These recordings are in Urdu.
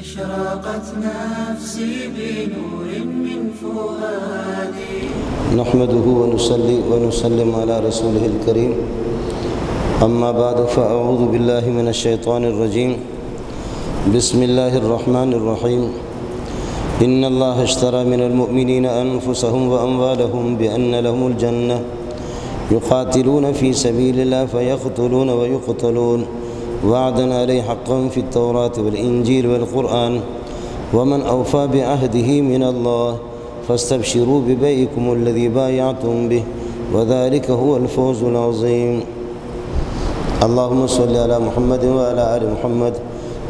أشرقت نفسي بنور من فؤادي نحمده ونصلي ونسلم على رسوله الكريم أما بعد فأعوذ بالله من الشيطان الرجيم بسم الله الرحمن الرحيم إن الله اشترى من المؤمنين أنفسهم وأموالهم بأن لهم الجنة يقاتلون في سبيل الله فيقتلون ويقتلون وعدا عليه حقا في التوراة والإنجيل والقرآن ومن أوفى بعهده من الله فاستبشروا ببيعكم الذي بايعتم به وذلك هو الفوز العظيم اللهم صل على محمد وعلى آل محمد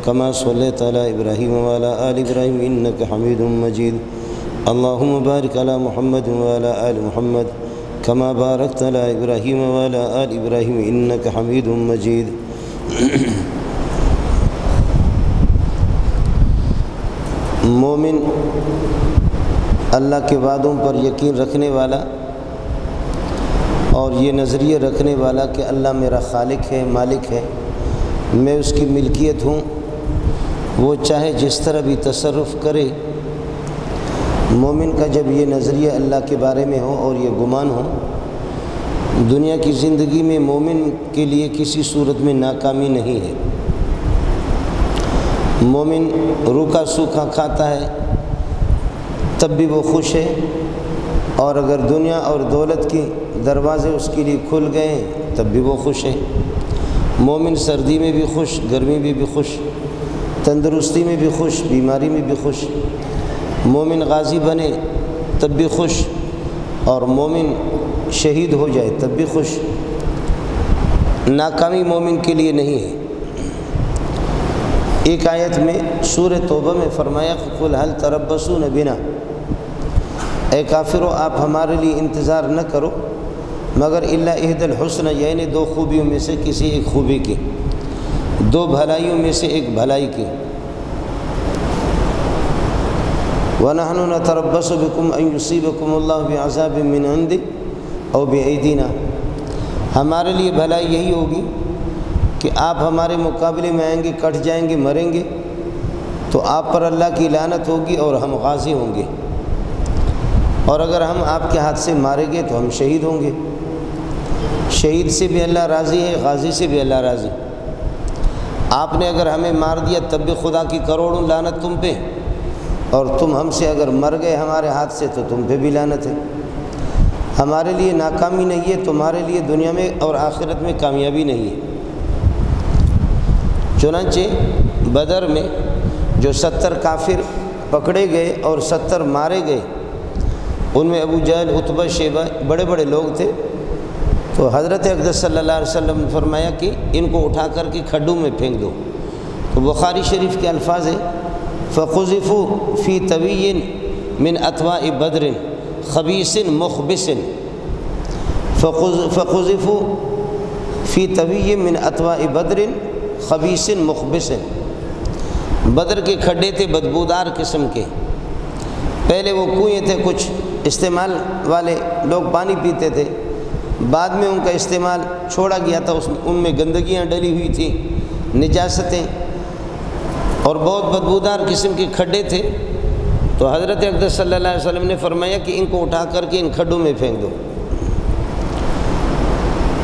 كما صليت على إبراهيم وعلى آل إبراهيم إنك حميد مجيد اللهم بارك على محمد وعلى آل محمد كما باركت على إبراهيم وعلى آل إبراهيم إنك حميد مجيد مومن اللہ کے وعدوں پر یقین رکھنے والا اور یہ نظریہ رکھنے والا کہ اللہ میرا خالق ہے، مالک ہے، میں اس کی ملکیت ہوں، وہ چاہے جس طرح بھی تصرف کرے۔ مومن کا جب یہ نظریہ اللہ کے بارے میں ہو اور یہ گمان ہو، دنیا کی زندگی میں مومن کے لیے کسی صورت میں ناکامی نہیں ہے۔ مومن روکھا سوکھا کھاتا ہے تب بھی وہ خوش ہے، اور اگر دنیا اور دولت کے دروازے اس کے لیے کھل گئے تب بھی وہ خوش ہے۔ مومن سردی میں بھی خوش، گرمی میں بھی خوش، تندرستی میں بھی خوش، بیماری میں بھی خوش۔ مومن غازی بنے تب بھی خوش، اور مومن شہید ہو جائے تب بھی خوش۔ ناکامی مومن کے لیے نہیں ہے۔ ایک آیت میں سورہ توبہ میں فرمایا قُلْ هَلْ تَرَبَّصُونَ بِنَا، اے کافرو آپ ہمارے لیے انتظار نہ کرو مگر الا احد الحسن، یعنی دو خوبیوں میں سے کسی ایک خوبی کی، دو بھلائیوں میں سے ایک بھلائی کی۔ وَنَحْنُ نَتَرَبَّصُ بِكُمْ أَن يُصِيبَكُمُ اللَّهُ بِعَذَابٍ مِّنْ عِندِهِ أَوْ بِأَيْدِينَا، ہمارے لیے بھلائی یہی ہوگی کہ آپ ہمارے مقابلے میں آئیں گے، کٹ جائیں گے، مریں گے تو آپ پر اللہ کی لعنت ہوگی اور ہم غازی ہوں گے، اور اگر ہم آپ کے ہاتھ سے مارے گئے تو ہم شہید ہوں گے۔ شہید سے بھی اللہ راضی ہے، غازی سے بھی اللہ راضی۔ آپ نے اگر ہمیں مار دیا تب بھی خدا کی کروڑوں لعنت تم پہ، اور تم ہم سے اگر مر گئے ہمارے ہاتھ سے تو تم پہ بھی لعنت ہے۔ ہمارے لیے ناکامی نہیں ہے، تمہارے لیے دنیا میں اور آخرت میں کامیابی نہیں ہے۔ چنانچہ بدر میں جو 70 کافر پکڑے گئے اور 70 مارے گئے، ان میں ابو جہل، عتبہ، شیبہ بڑے بڑے لوگ تھے، تو حضرت اقدس صلی اللہ علیہ وسلم نے فرمایا کہ ان کو اٹھا کر کے کھڈوں میں پھینک دو۔ تو بخاری شریف کے الفاظ ہیں فَقُذِفُوا فِي طَوِيٍّ مِّنْ أَطْوَاءِ بَدْرٍ خَبِيثٍ مُخْبِثٍ، فَقُذِفُوا فِي طَوِيٍّ مِّنْ أَطْوَاءِ بَدْرٍ خَبِيثٍ مُخْبِثٍ۔ بدر کے کھڈے تھے بدبودار قسم کے، پہلے وہ کنویں تھے، کچھ استعمال والے لوگ پانی پیتے تھے، بعد میں ان کا استعمال چھوڑا گیا تھا، ان میں گندگیاں ڈلی ہوئی تھیں، نجاستیں، اور بہت بدبودار قسم کے کھڈے تھے۔ تو حضرت اقدس صلی اللہ علیہ وسلم نے فرمایا کہ ان کو اٹھا کر کے ان کھڈوں میں پھینک دو۔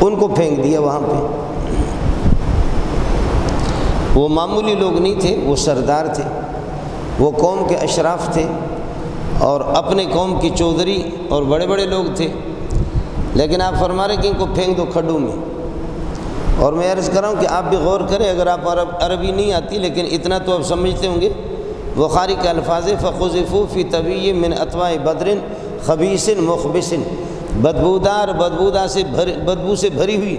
ان کو پھینک دیا وہاں پہ۔ وہ معمولی لوگ نہیں تھے، وہ سردار تھے، وہ قوم کے اشراف تھے، اور اپنے قوم کی چودھری اور بڑے بڑے لوگ تھے، لیکن آپ فرما رہے کہ ان کو پھینک دو کھڈوں میں۔ اور میں عرض کر رہا ہوں کہ آپ بھی غور کریں، اگر آپ عربی نہیں آتی لیکن اتنا تو آپ سمجھتے ہوں گے، بخاری کے الفاظ فَقُذِفُوا فِي طَوِيٍّ مِّنْ أَطْوَاءِ بَدْرٍ خَبِيثٍ مُخْبِثٍ، بدبودار، بدبو سے بھری ہوئی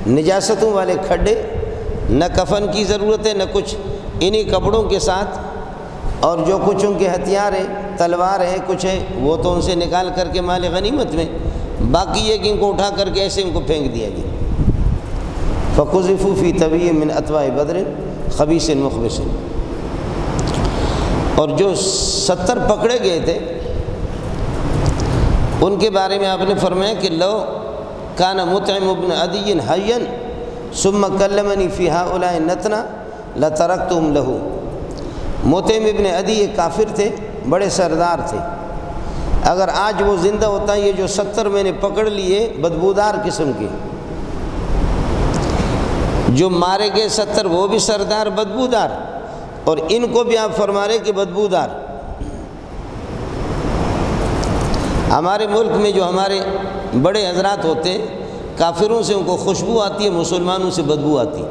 نجاستوں والے کھڈے، نہ کفن کی ضرورت ہے نہ کچھ، انہی کپڑوں کے ساتھ، اور جو کچھ ان کے ہتھیار ہیں، تلوار ہے، کچھ ہے، وہ تو ان سے نکال کر کے مال غنیمت میں، باقی یہ کہ ان کو اٹھا کر کے ایسے ان کو پھینک دیا گیا۔ فَقُذِفُوا فِي طَوِيٍّ مِّنْ أَطْوَاءِ بَدْرٍ خَبِيثٍ مُخْبِثٍ۔ اور جو 70 پکڑے گئے تھے ان کے بارے میں آپ نے فرمایا کہ لو کان مطعم ابن عدی حیا ثم کلمنی فی ہؤلاء النتنا لترکتہم لہ، مطعم ابن عدی ایک کافر تھے، بڑے سردار تھے. اگر آج وہ زندہ ہوتا، یہ جو 70 میں نے پکڑ لیے بدبودار قسم کے، جو مارے گئے 70 وہ بھی سردار بدبودار، اور ان کو بھی آپ فرما رہے کہ بدبودار. ہمارے ملک میں جو ہمارے بڑے حضرات ہوتے ہیں، کافروں سے ان کو خوشبو آتی ہے، مسلمانوں سے بدبو آتی ہے.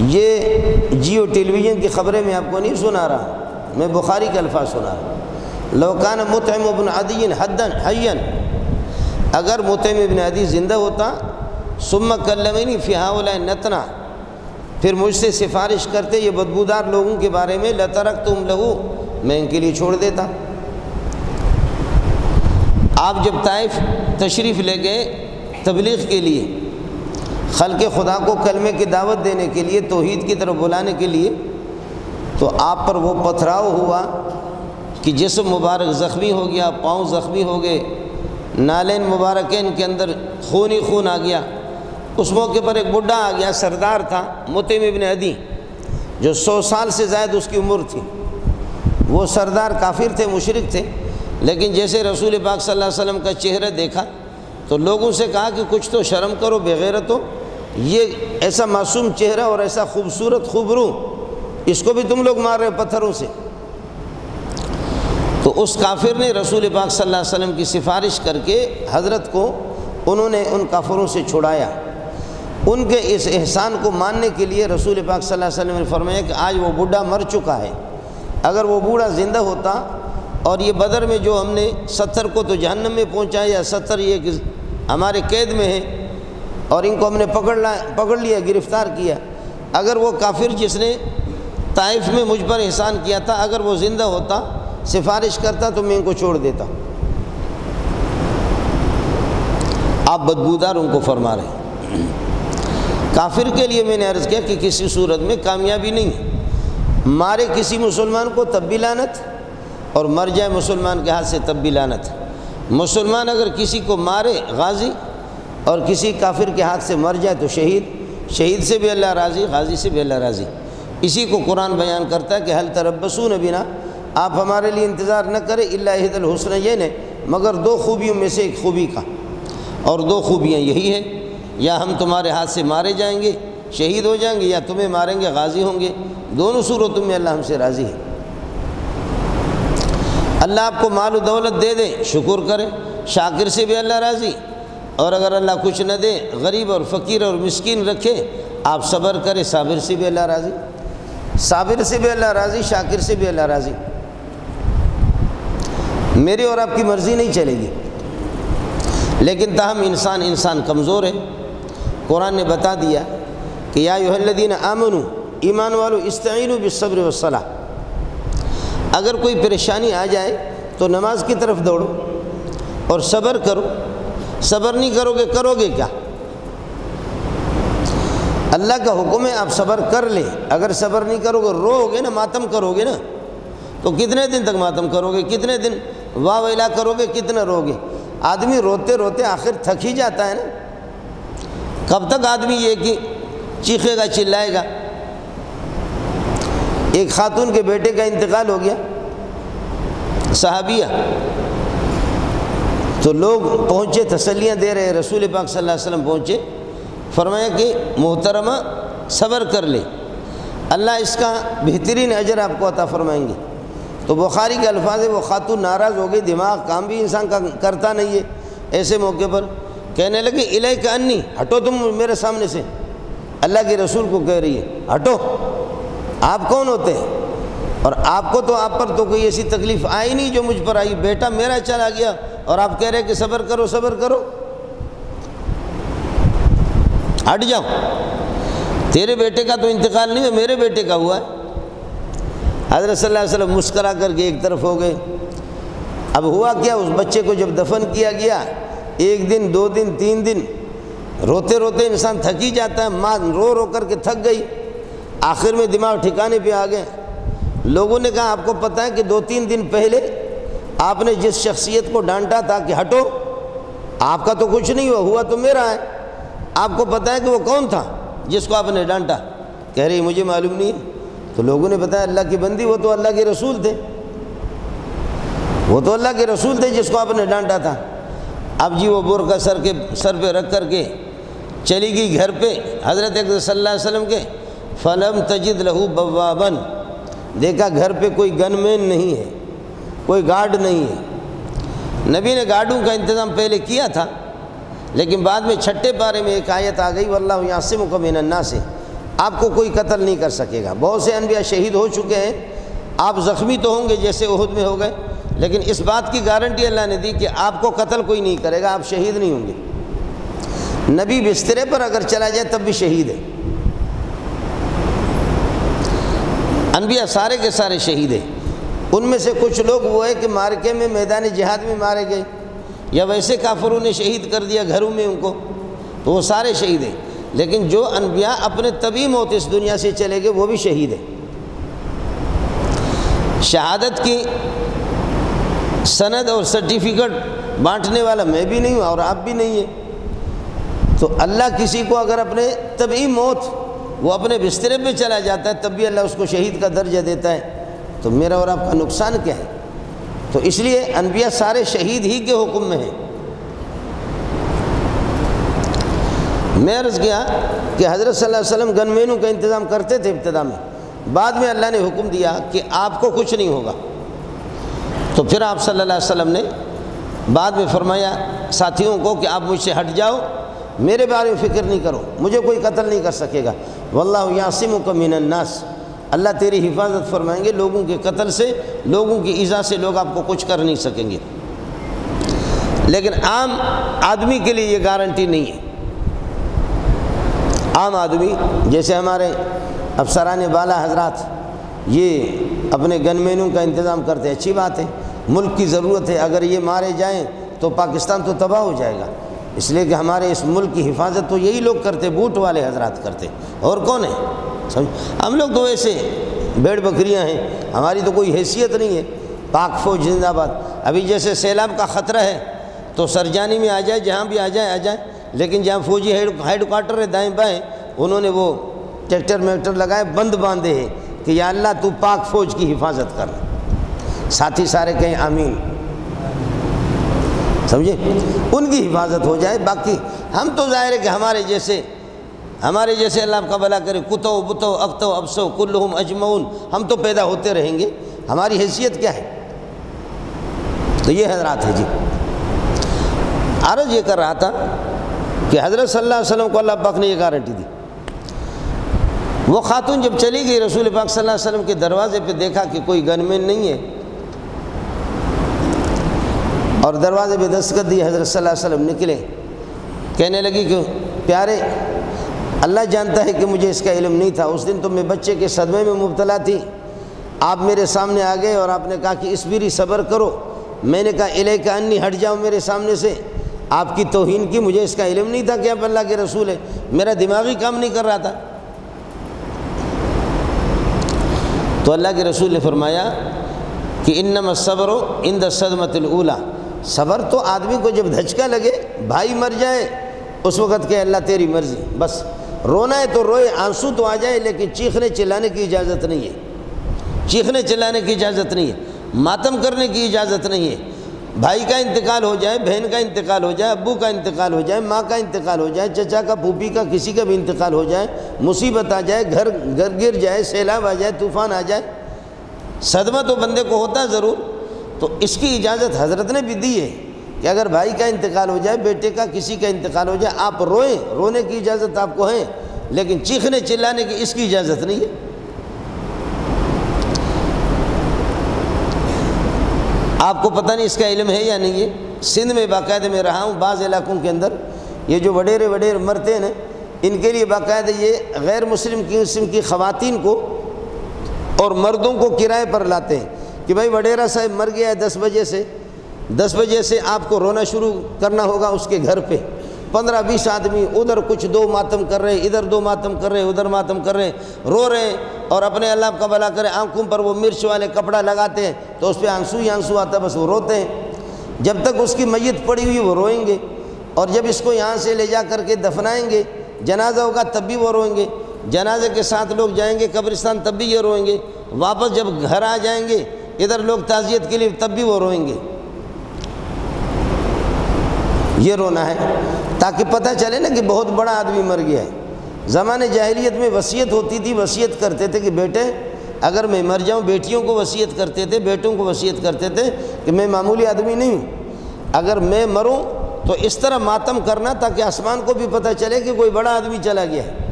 یہ جیو ٹیلی ویژن کی خبریں میں آپ کو نہیں سنا رہا، میں بخاری کے الفاظ سنا رہا. لو کان مطعم ابن عدی حیا، اگر مطعم ابن عدی زندہ ہوتا، ثم کلمنی فی ہؤلاء النتنا، پھر مجھ سے سفارش کرتے یہ بدبودار لوگوں کے بارے میں، لترکتم لہو، میں ان کے لیے چھوڑ دیتا. آپ جب طائف تشریف لے گئے تبلیغ کے لیے، خلق خدا کو کلمے کی دعوت دینے کے لیے، توحید کی طرف بلانے کے لیے، تو آپ پر وہ پتھراؤ ہوا کہ جسم مبارک زخمی ہو گیا، پاؤں زخمی ہو گئے، نالین مبارکین کے اندر خون ہی خون آ گیا. اس موقع پر ایک بڈھا آ گیا، سردار تھا مطعم ابن عدی، جو 100 سال سے زائد اس کی عمر تھی. وہ سردار کافر تھے، مشرک تھے، لیکن جیسے رسول پاک صلی اللہ علیہ وسلم کا چہرہ دیکھا تو لوگوں سے کہا کہ کچھ تو شرم کرو، بغیرت ہو، یہ ایسا معصوم چہرہ اور ایسا خوبصورت خوبرو، اس کو بھی تم لوگ مار رہے پتھروں سے. تو اس کافر نے رسول پاک صلی اللہ علیہ وسلم کی سفارش کر کے حضرت کو انہوں نے ان کافروں سے چھڑایا. ان کے اس احسان کو ماننے کے لیے رسول پاک صلی اللہ علیہ وسلم نے فرمایا کہ آج وہ بوڑھا مر چکا ہے، اگر وہ بوڑھا زندہ ہوتا اور یہ بدر میں جو ہم نے 70 کو تو جہنم میں پہنچایا، یا 70 یہ کہ ہمارے قید میں ہیں اور ان کو ہم نے پکڑ لیا، گرفتار کیا، اگر وہ کافر جس نے طائف میں مجھ پر احسان کیا تھا، اگر وہ زندہ ہوتا، سفارش کرتا، تو میں ان کو چھوڑ دیتا. آپ بدبودار ان کو فرما رہے ہیں. کافر کے لیے میں نے عرض کیا کہ کسی صورت میں کامیابی نہیں ہے. مارے کسی مسلمان کو تب بھی لعنت، اور مر جائے مسلمان کے ہاتھ سے تب بھی لعنت. مسلمان اگر کسی کو مارے غازی، اور کسی کافر کے ہاتھ سے مر جائے تو شہید سے بھی اللہ راضی، غازی سے بھی اللہ راضی. اسی کو قرآن بیان کرتا ہے کہ حل تربصون بنا، آپ ہمارے لیے انتظار نہ کریں الا احد الحسنیین، مگر 2 خوبیوں میں سے ایک خوبی کا، اور 2 خوبیاں یہی ہیں، یا ہم تمہارے ہاتھ سے مارے جائیں گے، شہید ہو جائیں گے، یا تمہیں ماریں گے، غازی ہوں گے. دونوں صورتوں میں اللہ ہم سے راضی ہے. اللہ آپ کو مال و دولت دے دے، شکر کرے، شاکر سے بھی اللہ راضی. اور اگر اللہ کچھ نہ دے، غریب اور فقیر اور مسکین رکھے، آپ صبر کرے، صابر سے بھی اللہ راضی. صابر سے بھی اللہ راضی، شاکر سے بھی اللہ راضی. میری اور آپ کی مرضی نہیں چلے گی، لیکن تاہم انسان کمزور ہے. قرآن نے بتا دیا کہ یا ایھا الذین آمنوا، ایمان والو، استعینوا بالصبر والصلاۃ، اگر کوئی پریشانی آ جائے تو نماز کی طرف دوڑو اور صبر کرو. صبر نہیں کرو گے کیا؟ اللہ کا حکم ہے آپ صبر کر لیں. اگر صبر نہیں کرو گے، رو گے نا، ماتم کرو گے نا، تو کتنے دن تک ماتم کرو گے؟ کتنے دن واہ ویلا کرو گے؟ کتنا رو گے؟ آدمی روتے روتے آخر تھک ہی جاتا ہے نا. کب تک آدمی یہ کہ چیخے گا، چلائے گا؟ ایک خاتون کے بیٹے کا انتقال ہو گیا، صحابیہ، تو لوگ پہنچے، تسلیاں دے رہے، رسول پاک صلی اللہ علیہ وسلم پہنچے، فرمایا کہ محترمہ صبر کر لے، اللہ اس کا بہترین اجر آپ کو عطا فرمائیں گے. تو بخاری کے الفاظ ہے، وہ خاتون ناراض ہو گئی، دماغ کام بھی انسان کا کرتا نہیں ہے. ایسے موقع پر کہنے لگے الیک انی، ہٹو تم میرے سامنے سے. اللہ کے رسول کو کہہ رہی ہے ہٹو، آپ کون ہوتے ہیں؟ اور آپ کو تو، آپ پر تو کوئی ایسی تکلیف آئی نہیں جو مجھ پر آئی. بیٹا میرا چلا گیا اور آپ کہہ رہے کہ صبر کرو صبر کرو. ہٹ جاؤ، تیرے بیٹے کا تو انتقال نہیں ہے، میرے بیٹے کا ہوا ہے. حضرت صلی اللہ علیہ وسلم مسکرا کر کے ایک طرف ہو گئے. اب ہوا کیا، اس بچے کو جب دفن کیا گیا، 1 دن 2 دن 3 دن روتے روتے انسان تھک ہی جاتا ہے. ماں رو رو کر کے تھک گئی، آخر میں دماغ ٹھکانے پہ آ گئے. لوگوں نے کہا آپ کو پتہ ہے کہ 2-3 دن پہلے آپ نے جس شخصیت کو ڈانٹا تھا کہ ہٹو، آپ کا تو کچھ نہیں ہوا تو میرا ہے، آپ کو پتہ ہے کہ وہ کون تھا جس کو آپ نے ڈانٹا؟ کہہ رہی مجھے معلوم نہیں ہے. تو لوگوں نے بتایا اللہ کی بندی وہ تو اللہ کے رسول تھے، وہ تو اللہ کے رسول تھے جس کو آپ نے ڈانٹا تھا۔ اب جی وہ برقع سر پہ رکھ کر کے چلی گئی گھر پہ حضرت اقدس صلی اللہ علیہ وسلم کے، فلم تجد لہو بوابن، دیکھا گھر پہ کوئی گن مین نہیں ہے، کوئی گارڈ نہیں ہے۔ نبی نے گارڈوں کا انتظام پہلے کیا تھا، لیکن بعد میں چھٹے پارے میں ایک آیت آ گئی واللہ یعصمک من الناس، آپ کو کوئی قتل نہیں کر سکے گا۔ بہت سے انبیاء شہید ہو چکے ہیں، آپ زخمی تو ہوں گے جیسے احد میں ہو گئے، لیکن اس بات کی گارنٹی اللہ نے دی کہ آپ کو قتل کوئی نہیں کرے گا، آپ شہید نہیں ہوں گے۔ نبی بسترے پر اگر چلا جائے تب بھی شہید ہے، انبیاء سارے کے سارے شہید ہیں۔ ان میں سے کچھ لوگ وہ ہے کہ مارکے میں میدان جہاد میں مارے گئے، یا ویسے کافروں نے شہید کر دیا گھروں میں ان کو، تو وہ سارے شہید ہیں۔ لیکن جو انبیاء اپنے طبعی موت اس دنیا سے چلے گئے وہ بھی شہید ہیں۔ شہادت کی سند اور سرٹیفکیٹ بانٹنے والا میں بھی نہیں ہوں اور آپ بھی نہیں ہیں۔ تو اللہ کسی کو اگر اپنے طبعی موت وہ اپنے بسترے پہ چلا جاتا ہے تب بھی اللہ اس کو شہید کا درجہ دیتا ہے، تو میرا اور آپ کا نقصان کیا ہے؟ تو اس لیے انبیاء سارے شہید ہی کے حکم میں ہیں۔ میں عرض کیا کہ حضرت صلی اللہ علیہ وسلم گن مینوں کا انتظام کرتے تھے ابتدا میں، بعد میں اللہ نے حکم دیا کہ آپ کو کچھ نہیں ہوگا، تو پھر آپ صلی اللہ علیہ وسلم نے بعد میں فرمایا ساتھیوں کو کہ آپ مجھ سے ہٹ جاؤ، میرے بارے میں فکر نہیں کرو، مجھے کوئی قتل نہیں کر سکے گا۔ واللہ یعصمک من الناس، اللہ تیری حفاظت فرمائیں گے لوگوں کے قتل سے، لوگوں کی ایذا سے لوگ آپ کو کچھ کر نہیں سکیں گے۔ لیکن عام آدمی کے لیے یہ گارنٹی نہیں ہے۔ عام آدمی جیسے ہمارے افسران بالا حضرات یہ اپنے گن مینوں کا انتظام کرتے ہیں، اچھی بات ہے، ملک کی ضرورت ہے، اگر یہ مارے جائیں تو پاکستان تو تباہ ہو جائے گا، اس لیے کہ ہمارے اس ملک کی حفاظت تو یہی لوگ کرتے، بوٹ والے حضرات کرتے، اور کون ہے؟ ہم لوگ تو ایسے بھیڑ بکریاں ہیں، ہماری تو کوئی حیثیت نہیں ہے۔ پاک فوج زندہ آباد۔ ابھی جیسے سیلاب کا خطرہ ہے تو سرجانی میں آ جائے، جہاں بھی آ جائے، لیکن جہاں فوجی ہیڈ کوارٹر ہے دائیں بائیں، انہوں نے وہ ٹریکٹر میکٹر لگائے، بند باندھے ہیں کہ یا اللہ تو پاک فوج کی حفاظت کر۔ ساتھی سارے کہیں آمین، سمجھے، ان کی حفاظت ہو جائے۔ باقی ہم تو ظاہر ہے کہ ہمارے جیسے اللہ کا بھلا کرے، کتو بتو اختو ابسو کلہم اجمعون، ہم تو پیدا ہوتے رہیں گے، ہماری حیثیت کیا ہے؟ تو یہ حضرات ہے جی۔ عرض یہ کر رہا تھا کہ حضرت صلی اللہ علیہ وسلم کو اللہ پاک نے یہ گارنٹی دی۔ وہ خاتون جب چلی گئی رسول پاک صلی اللہ علیہ وسلم کے دروازے پہ دیکھا کہ کوئی گن مین نہیں ہے، اور دروازے پہ دستخط دی، حضرت صلی اللہ علیہ وسلم نکلے، کہنے لگی کہ پیارے اللہ جانتا ہے کہ مجھے اس کا علم نہیں تھا، اس دن تو میں بچے کے صدمے میں مبتلا تھی، آپ میرے سامنے آ گئے اور آپ نے کہا کہ اصبری صبر کرو، میں نے کہا الیک انی، ہٹ جاؤ میرے سامنے سے، آپ کی توہین کی، مجھے اس کا علم نہیں تھا کہ آپ اللہ کے رسول ہیں، میرا دماغی کام نہیں کر رہا تھا۔ تو اللہ کے رسول نے فرمایا کہ انما الصبر عند الصدمۃ الاولی، صبر تو آدمی کو جب دھچکا لگے، بھائی مر جائے، اس وقت کہ اللہ تیری مرضی، بس رونا ہے تو روئے، آنسو تو آ جائے، لیکن چیخنے چلانے کی اجازت نہیں ہے، چیخنے چلانے کی اجازت نہیں ہے، ماتم کرنے کی اجازت نہیں ہے۔ بھائی کا انتقال ہو جائے، بہن کا انتقال ہو جائے، ابو کا انتقال ہو جائے، ماں کا انتقال ہو جائے، چچا کا، پھوپھی کا، کسی کا بھی انتقال ہو جائے، مصیبت آ جائے، گھر گر جائے، سیلاب آ جائے، طوفان آ جائے، صدمہ تو بندے کو ہوتا ضرور، تو اس کی اجازت حضرت نے بھی دی ہے کہ اگر بھائی کا انتقال ہو جائے، بیٹے کا، کسی کا انتقال ہو جائے، آپ روئیں، رونے کی اجازت آپ کو ہے، لیکن چیخنے چلانے کی اس کی اجازت نہیں ہے۔ آپ کو پتہ نہیں اس کا علم ہے یا نہیں ہے، سندھ میں باقاعدہ میں رہا ہوں، بعض علاقوں کے اندر یہ جو وڈیرے مرتے ہیں ان کے لیے باقاعدہ یہ غیر مسلم قسم کی خواتین کو اور مردوں کو کرائے پر لاتے ہیں کہ بھائی وڈیرا صاحب مر گیا ہے 10 بجے سے آپ کو رونا شروع کرنا ہوگا اس کے گھر پہ، 15-20 آدمی ادھر کچھ 2 ماتم کر رہے، ادھر 2 ماتم کر رہے، ادھر ماتم کر رہے، رو رہے ہیں، اور اپنے اللہ کا بھلا کرے آنکھوں پر وہ مرچ والے کپڑا لگاتے ہیں تو اس پہ آنسو ہی آنسو آتا ہے، بس وہ روتے ہیں، جب تک اس کی میت پڑی ہوئی وہ روئیں گے، اور جب اس کو یہاں سے لے جا کر کے دفنائیں گے، جنازہ ہوگا تب بھی وہ روئیں گے، جنازے کے ساتھ لوگ جائیں گے قبرستان تب بھی یہ روئیں گے، واپس جب گھر آ جائیں گے ادھر لوگ تعزیت کے لیے تب بھی وہ روئیں گے۔ یہ رونا ہے تاکہ پتہ چلے نا کہ بہت بڑا آدمی مر گیا ہے۔ زمانے جاہلیت میں وصیت ہوتی تھی، وصیت کرتے تھے کہ بیٹے اگر میں مر جاؤں، بیٹیوں کو وصیت کرتے تھے، بیٹوں کو وصیت کرتے تھے کہ میں معمولی آدمی نہیں ہوں، اگر میں مروں تو اس طرح ماتم کرنا تاکہ آسمان کو بھی پتہ چلے کہ کوئی بڑا آدمی چلا گیا ہے۔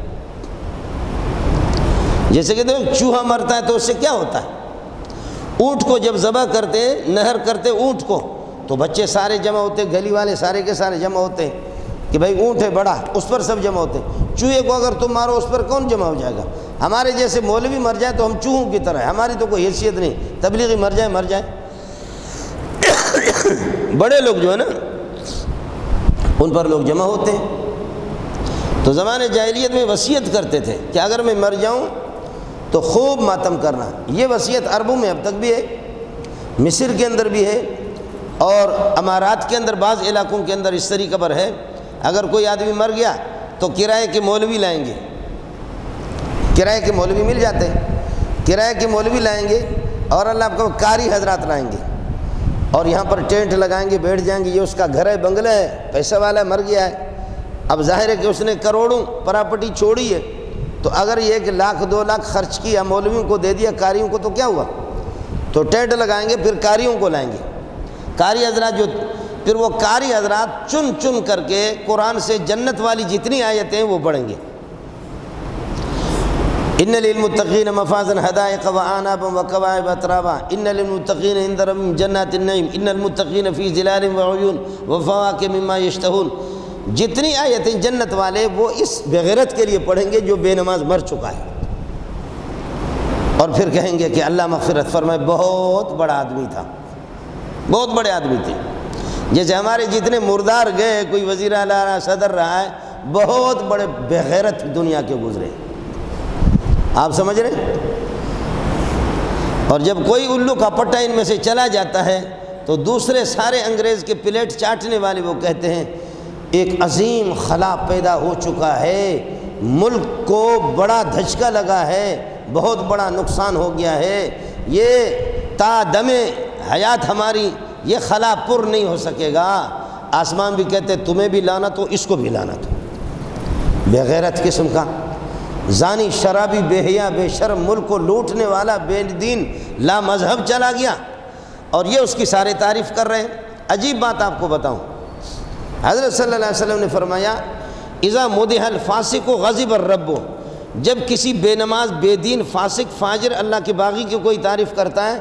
جیسے کہ دیکھو چوہا مرتا ہے تو اس سے کیا ہوتا ہے، اونٹ کو جب ذبح کرتے، نہر کرتے اونٹ کو، تو بچے سارے جمع ہوتے، گلی والے سارے کے سارے جمع ہوتے کہ بھائی اونٹ ہے بڑا، اس پر سب جمع ہوتے۔ چوہے کو اگر تم مارو اس پر کون جمع ہو جائے گا؟ ہمارے جیسے مولوی مر جائے تو ہم چوہوں کی طرح ہے، ہماری تو کوئی حیثیت نہیں، تبلیغی مر جائے مر جائے۔ بڑے لوگ جو ہے نا ان پر لوگ جمع ہوتے ہیں۔ تو زمانے جاہلیت میں وصیت کرتے تھے کہ اگر میں مر جاؤں تو خوب ماتم کرنا۔ یہ وصیت عربوں میں اب تک بھی ہے، مصر کے اندر بھی ہے، اور امارات کے اندر بعض علاقوں کے اندر اس طریقے پر ہے، اگر کوئی آدمی مر گیا تو کرائے کے مولوی لائیں گے، کرائے کے مولوی مل جاتے ہیں، کرائے کے مولوی لائیں گے، اور اللہ کو قاری حضرات لائیں گے، اور یہاں پر ٹینٹ لگائیں گے، بیٹھ جائیں گے، یہ اس کا گھر ہے، بنگلہ ہے، پیسہ والا مر گیا ہے، اب ظاہر ہے کہ اس نے کروڑوں پراپرٹی چھوڑی ہے، تو اگر یہ 1 لاکھ 2 لاکھ خرچ کیا، مولویوں کو دے دیا، قاریوں کو، تو کیا ہوا؟ تو ٹینٹ لگائیں گے، پھر قاریوں کو لائیں گے، قاری حضرات جو، پھر وہ قاری حضرات چن چن کر کے قرآن سے جنت والی جتنی آیتیں ہیں وہ پڑھیں گے۔ ان للمتقین مفازا حدائق وعنابا وکواعب اترابا ان للمتقین عند ربهم جنات النعیم ان المتقین فی ظلال وعیون وفواکہ مما یشتہون، جتنی آیتیں جنت والے وہ اس بغیرت کے لیے پڑھیں گے جو بے نماز مر چکا ہے، اور پھر کہیں گے کہ اللہ مغفرت فرمائے، بہت بڑا آدمی تھا، بہت بڑے آدمی تھے۔ جیسے ہمارے جتنے مردار گئے، کوئی وزیر اعلیٰ رہا، صدر رہا ہے، بہت بڑے بغیرت دنیا کے گزرے، آپ سمجھ رہے ہیں؟ اور جب کوئی الو کا پٹا ان میں سے چلا جاتا ہے تو دوسرے سارے انگریز کے پلیٹ چاٹنے والے وہ کہتے ہیں ایک عظیم خلا پیدا ہو چکا ہے، ملک کو بڑا دھچکا لگا ہے، بہت بڑا نقصان ہو گیا ہے، یہ تا دم حیات ہماری یہ خلا پر نہیں ہو سکے گا۔ آسمان بھی کہتے تمہیں بھی لعنت ہو، اس کو بھی لعنت ہو۔ بے غیرت قسم کا زانی، شرابی، بے حیا، بے شرم، ملک کو لوٹنے والا، بے دین، لا مذہب چلا گیا، اور یہ اس کی سارے تعریف کر رہے ہیں۔ عجیب بات آپ کو بتاؤں، حضرت صلی اللہ علیہ وسلم نے فرمایا اذا مدح الفاسق غضب الرب، جب کسی بے نماز، بے دین، فاسق، فاجر، اللہ کے باغی کی کوئی تعریف کرتا ہے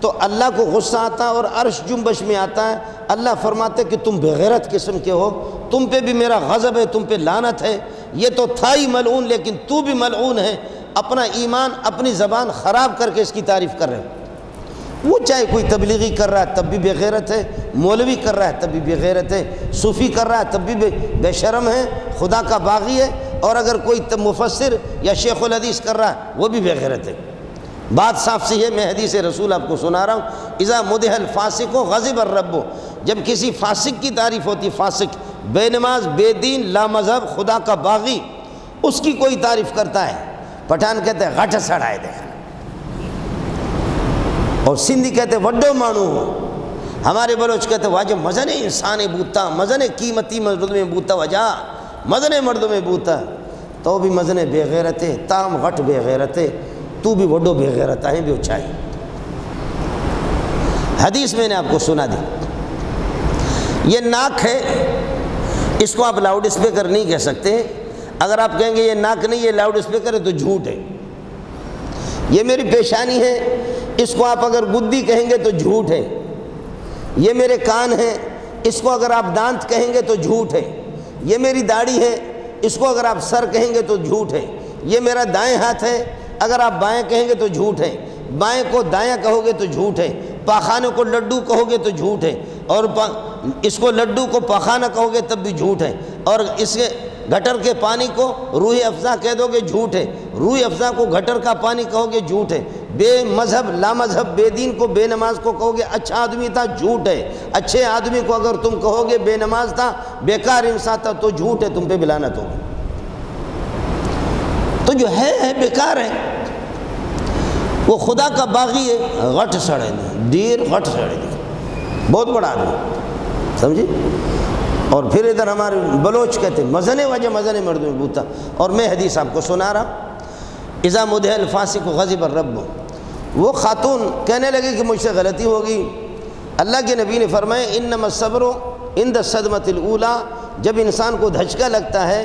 تو اللہ کو غصہ آتا ہے اور عرش جنبش میں آتا ہے، اللہ فرماتے کہ تم بغیرت قسم کے ہو، تم پہ بھی میرا غضب ہے، تم پہ لعنت ہے، یہ تو تھا ہی ملعون لیکن تو بھی ملعون ہے، اپنا ایمان، اپنی زبان خراب کر کے اس کی تعریف کر رہے ہیں۔ وہ چاہے کوئی تبلیغی کر رہا ہے تب بھی بے غیرت ہے، مولوی کر رہا ہے تب بھی بے غیرت ہے، صوفی کر رہا ہے تب بھی بے شرم ہے، خدا کا باغی ہے، اور اگر کوئی مفسر یا شیخ الحدیث کر رہا ہے وہ بھی بے غیرت ہے۔ بات صاف سی ہے، میں حدیث رسول آپ کو سنا رہا ہوں، اذا مدح الفاسق غضب الرب، جب کسی فاسق کی تعریف ہوتی، فاسق، بے نماز، بے دین، لا مذہب، خدا کا باغی، اس کی کوئی تعریف کرتا ہے، پٹھان کہتے ہیں غٹ سڑائے دیکھا، اور سندھی کہتے ہیں وڈو مانو ہو، ہمارے بلوچ کہتے ہیں واجہ مزن انسان بوتا، مزن قیمتی مرد میں بوتا، وجہ مزن مرد میں بوتا، تو بھی مزن بے غیرت ہے، تام غٹ بے غیرت ہے، تو بھی وڈو بے غیرت ہے، بھی اچھائی۔ حدیث میں نے آپ کو سنا دی، یہ ناک ہے، اس کو آپ لاؤڈ اسپیکر نہیں کہہ سکتے، اگر آپ کہیں گے یہ ناک نہیں، یہ لاؤڈ اسپیکر ہے تو جھوٹ ہے۔ یہ میری پیشانی ہے، اس کو آپ اگر گدی کہیں گے تو جھوٹ ہے۔ یہ میرے کان ہیں، اس کو اگر آپ دانت کہیں گے تو جھوٹ ہے۔ یہ میری داڑھی ہے، اس کو اگر آپ سر کہیں گے تو جھوٹ ہے۔ یہ میرا دائیں ہاتھ ہے، اگر آپ بائیں کہیں گے تو جھوٹ ہے۔ بائیں کو دایاں کہو گے تو جھوٹ ہے۔ پاخانے کو لڈو کہو گے تو جھوٹ ہے، اور اس کو لڈو کو پاخانہ کہو گے تب بھی جھوٹ ہے، اور اس کے گٹر کے پانی کو روح افزا کہہ دو گے جھوٹ ہے، روح افزا کو گٹر کا پانی کہو گے جھوٹ ہے۔ بے مذہب، لا مذہب، بے دین کو بے نماز کو کہو گے اچھا آدمی تھا، جھوٹ ہے۔ اچھے آدمی کو اگر تم کہو گے بے نماز تھا، بیکار انسان تھا، تو جھوٹ ہے، تم پہ بھی لعنت ہوگی۔ تو جو ہے بیکار ہے. وہ خدا کا باغی ہے, غٹ سڑے دی دیر غٹ سڑے دی, بہت بڑا آدمی, سمجھے. اور پھر ادھر ہمارے بلوچ کہتے مزنے وجہ مزنے مرد میں بوتا. اور میں حدیث آپ کو سنا رہا, اذا مدح الفاسق غضب الرب. وہ خاتون کہنے لگی کہ مجھ سے غلطی ہوگی. اللہ کے نبی نے فرمایا انما الصبر عند الصدمۃ الاولیٰ. جب انسان کو دھچکا لگتا ہے,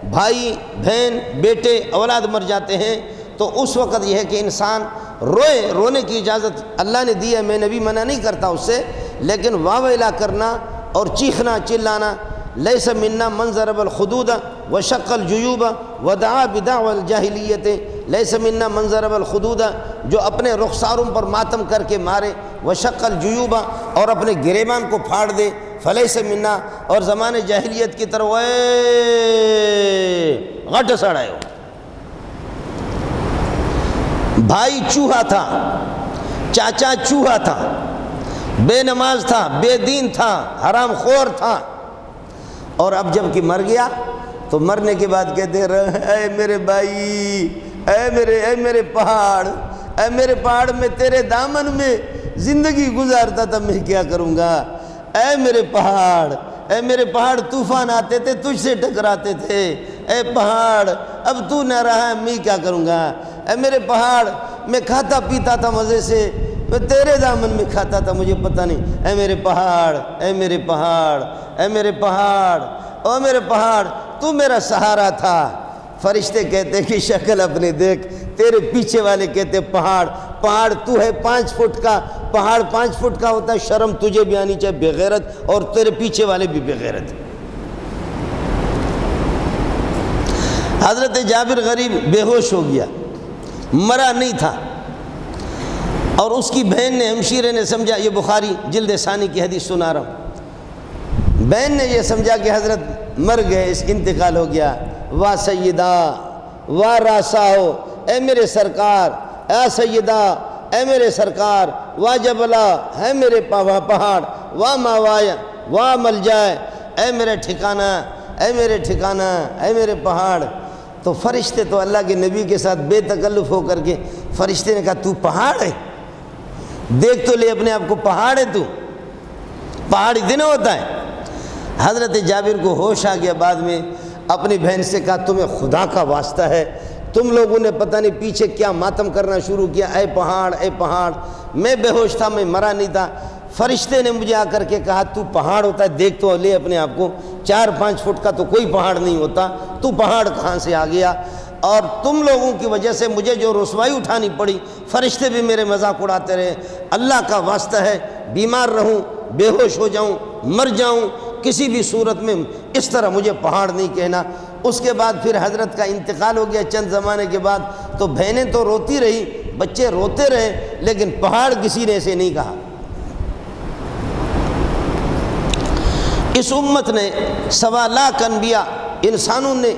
بھائی بہن بیٹے اولاد مر جاتے ہیں, تو اس وقت یہ ہے کہ انسان روئے. رونے کی اجازت اللہ نے دی ہے, میں نبی منع نہیں کرتا اس سے, لیکن واہ ویلا کرنا اور چیخنا چلانا. لیس منا من ضرب الخدود وشق الجیوب ودعا بدعوى الجاہلیت. لیس منا من ضرب الخدود, جو اپنے رخساروں پر ماتم کر کے مارے, وشق الجیوب, اور اپنے گریبان کو پھاڑ دے, فلیس منا, اور زمانے جاہلیت کی طرف غٹ سڑائے. بھائی چوہا تھا, چاچا چوہا تھا, بے نماز تھا, بے دین تھا, حرام خور تھا, اور اب جب کہ مر گیا تو مرنے کے بعد کہتے رہے اے میرے بھائی, اے میرے پہاڑ, اے میرے پہاڑ, میں تیرے دامن میں زندگی گزارتا تھا, میں کیا کروں گا. اے میرے پہاڑ, طوفان آتے تھے تجھ سے ٹکراتے تھے. اے پہاڑ, اب تو نہ رہا, میں کیا کروں گا. اے میرے پہاڑ, میں کھاتا پیتا تھا مزے سے, میں تیرے دامن میں کھاتا تھا, مجھے پتہ نہیں. اے میرے پہاڑ, اے میرے پہاڑ, اے میرے پہاڑ, او میرے پہاڑ, تو میرا سہارا تھا. فرشتے کہتے کہ شکل اپنے دیکھ, تیرے پیچھے والے کہتے پہاڑ. پہاڑ تو ہے 5 فٹ کا, پہاڑ 5 فٹ کا ہوتا ہے, شرم تجھے بھی آنی چاہیے بے غیرت, اور تیرے پیچھے والے بھی بے غیرت. حضرت جابر غریب بے ہوش ہو گیا, مرا نہیں تھا, اور اس کی بہن نے, ہمشیرے نے سمجھا, یہ بخاری جلد ثانی کی حدیث سنا رہا ہوں, بہن نے یہ سمجھا کہ حضرت مر گئے, اس انتقال ہو گیا. واہ سیدہ, واہ راساؤ, اے میرے سرکار, اے سیدہ, اے میرے سرکار, واہ جبلا, ہے میرے پہاڑ, واہ ماوائے, واہ ملجائے, اے میرے ٹھکانہ, اے میرے ٹھکانہ, اے میرے پہاڑ. تو فرشتے تو اللہ کے نبی کے ساتھ بے تکلف ہو کر کے, فرشتے نے کہا تو پہاڑ ہے, دیکھ تو لے اپنے آپ کو, پہاڑ ہے تو, پہاڑ اتنا ہوتا ہے. حضرت جابر کو ہوش آ گیا بعد میں, اپنی بہن سے کہا تمہیں خدا کا واسطہ ہے, تم لوگوں نے پتہ نہیں پیچھے کیا ماتم کرنا شروع کیا. اے پہاڑ, اے پہاڑ, میں بے ہوش تھا, میں مرا نہیں تھا. فرشتے نے مجھے آ کر کے کہا تو پہاڑ ہوتا ہے, دیکھ تو لے اپنے آپ کو, 4-5 فٹ کا تو کوئی پہاڑ نہیں ہوتا, تو پہاڑ کہاں سے آ گیا. اور تم لوگوں کی وجہ سے مجھے جو رسوائی اٹھانی پڑی, فرشتے بھی میرے مذاق اڑاتے رہے. اللہ کا واسطہ ہے, بیمار رہوں, بے ہوش ہو جاؤں, مر جاؤں, کسی بھی صورت میں اس طرح مجھے پہاڑ نہیں کہنا. اس کے بعد پھر حضرت کا انتقال ہو گیا چند زمانے کے بعد, تو بہنیں تو روتی رہی, بچے روتے رہے, لیکن پہاڑ کسی نے ایسے نہیں کہا. اس امت نے 1.25 لاکھ انبیاء, انسانوں نے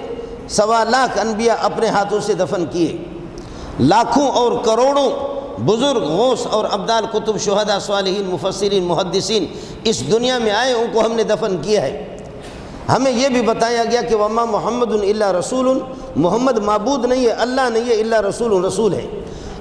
1.25 لاکھ انبیاء اپنے ہاتھوں سے دفن کیے. لاکھوں اور کروڑوں بزرگ, غوث اور ابدال, کتب, شہداء, صالحین, مفسرین, محدثین اس دنیا میں آئے, ان کو ہم نے دفن کیا ہے. ہمیں یہ بھی بتایا گیا کہ وما محمد الا رسول, محمد معبود نہیں ہے, اللہ نہیں ہے, الا رسول, رسول ہے.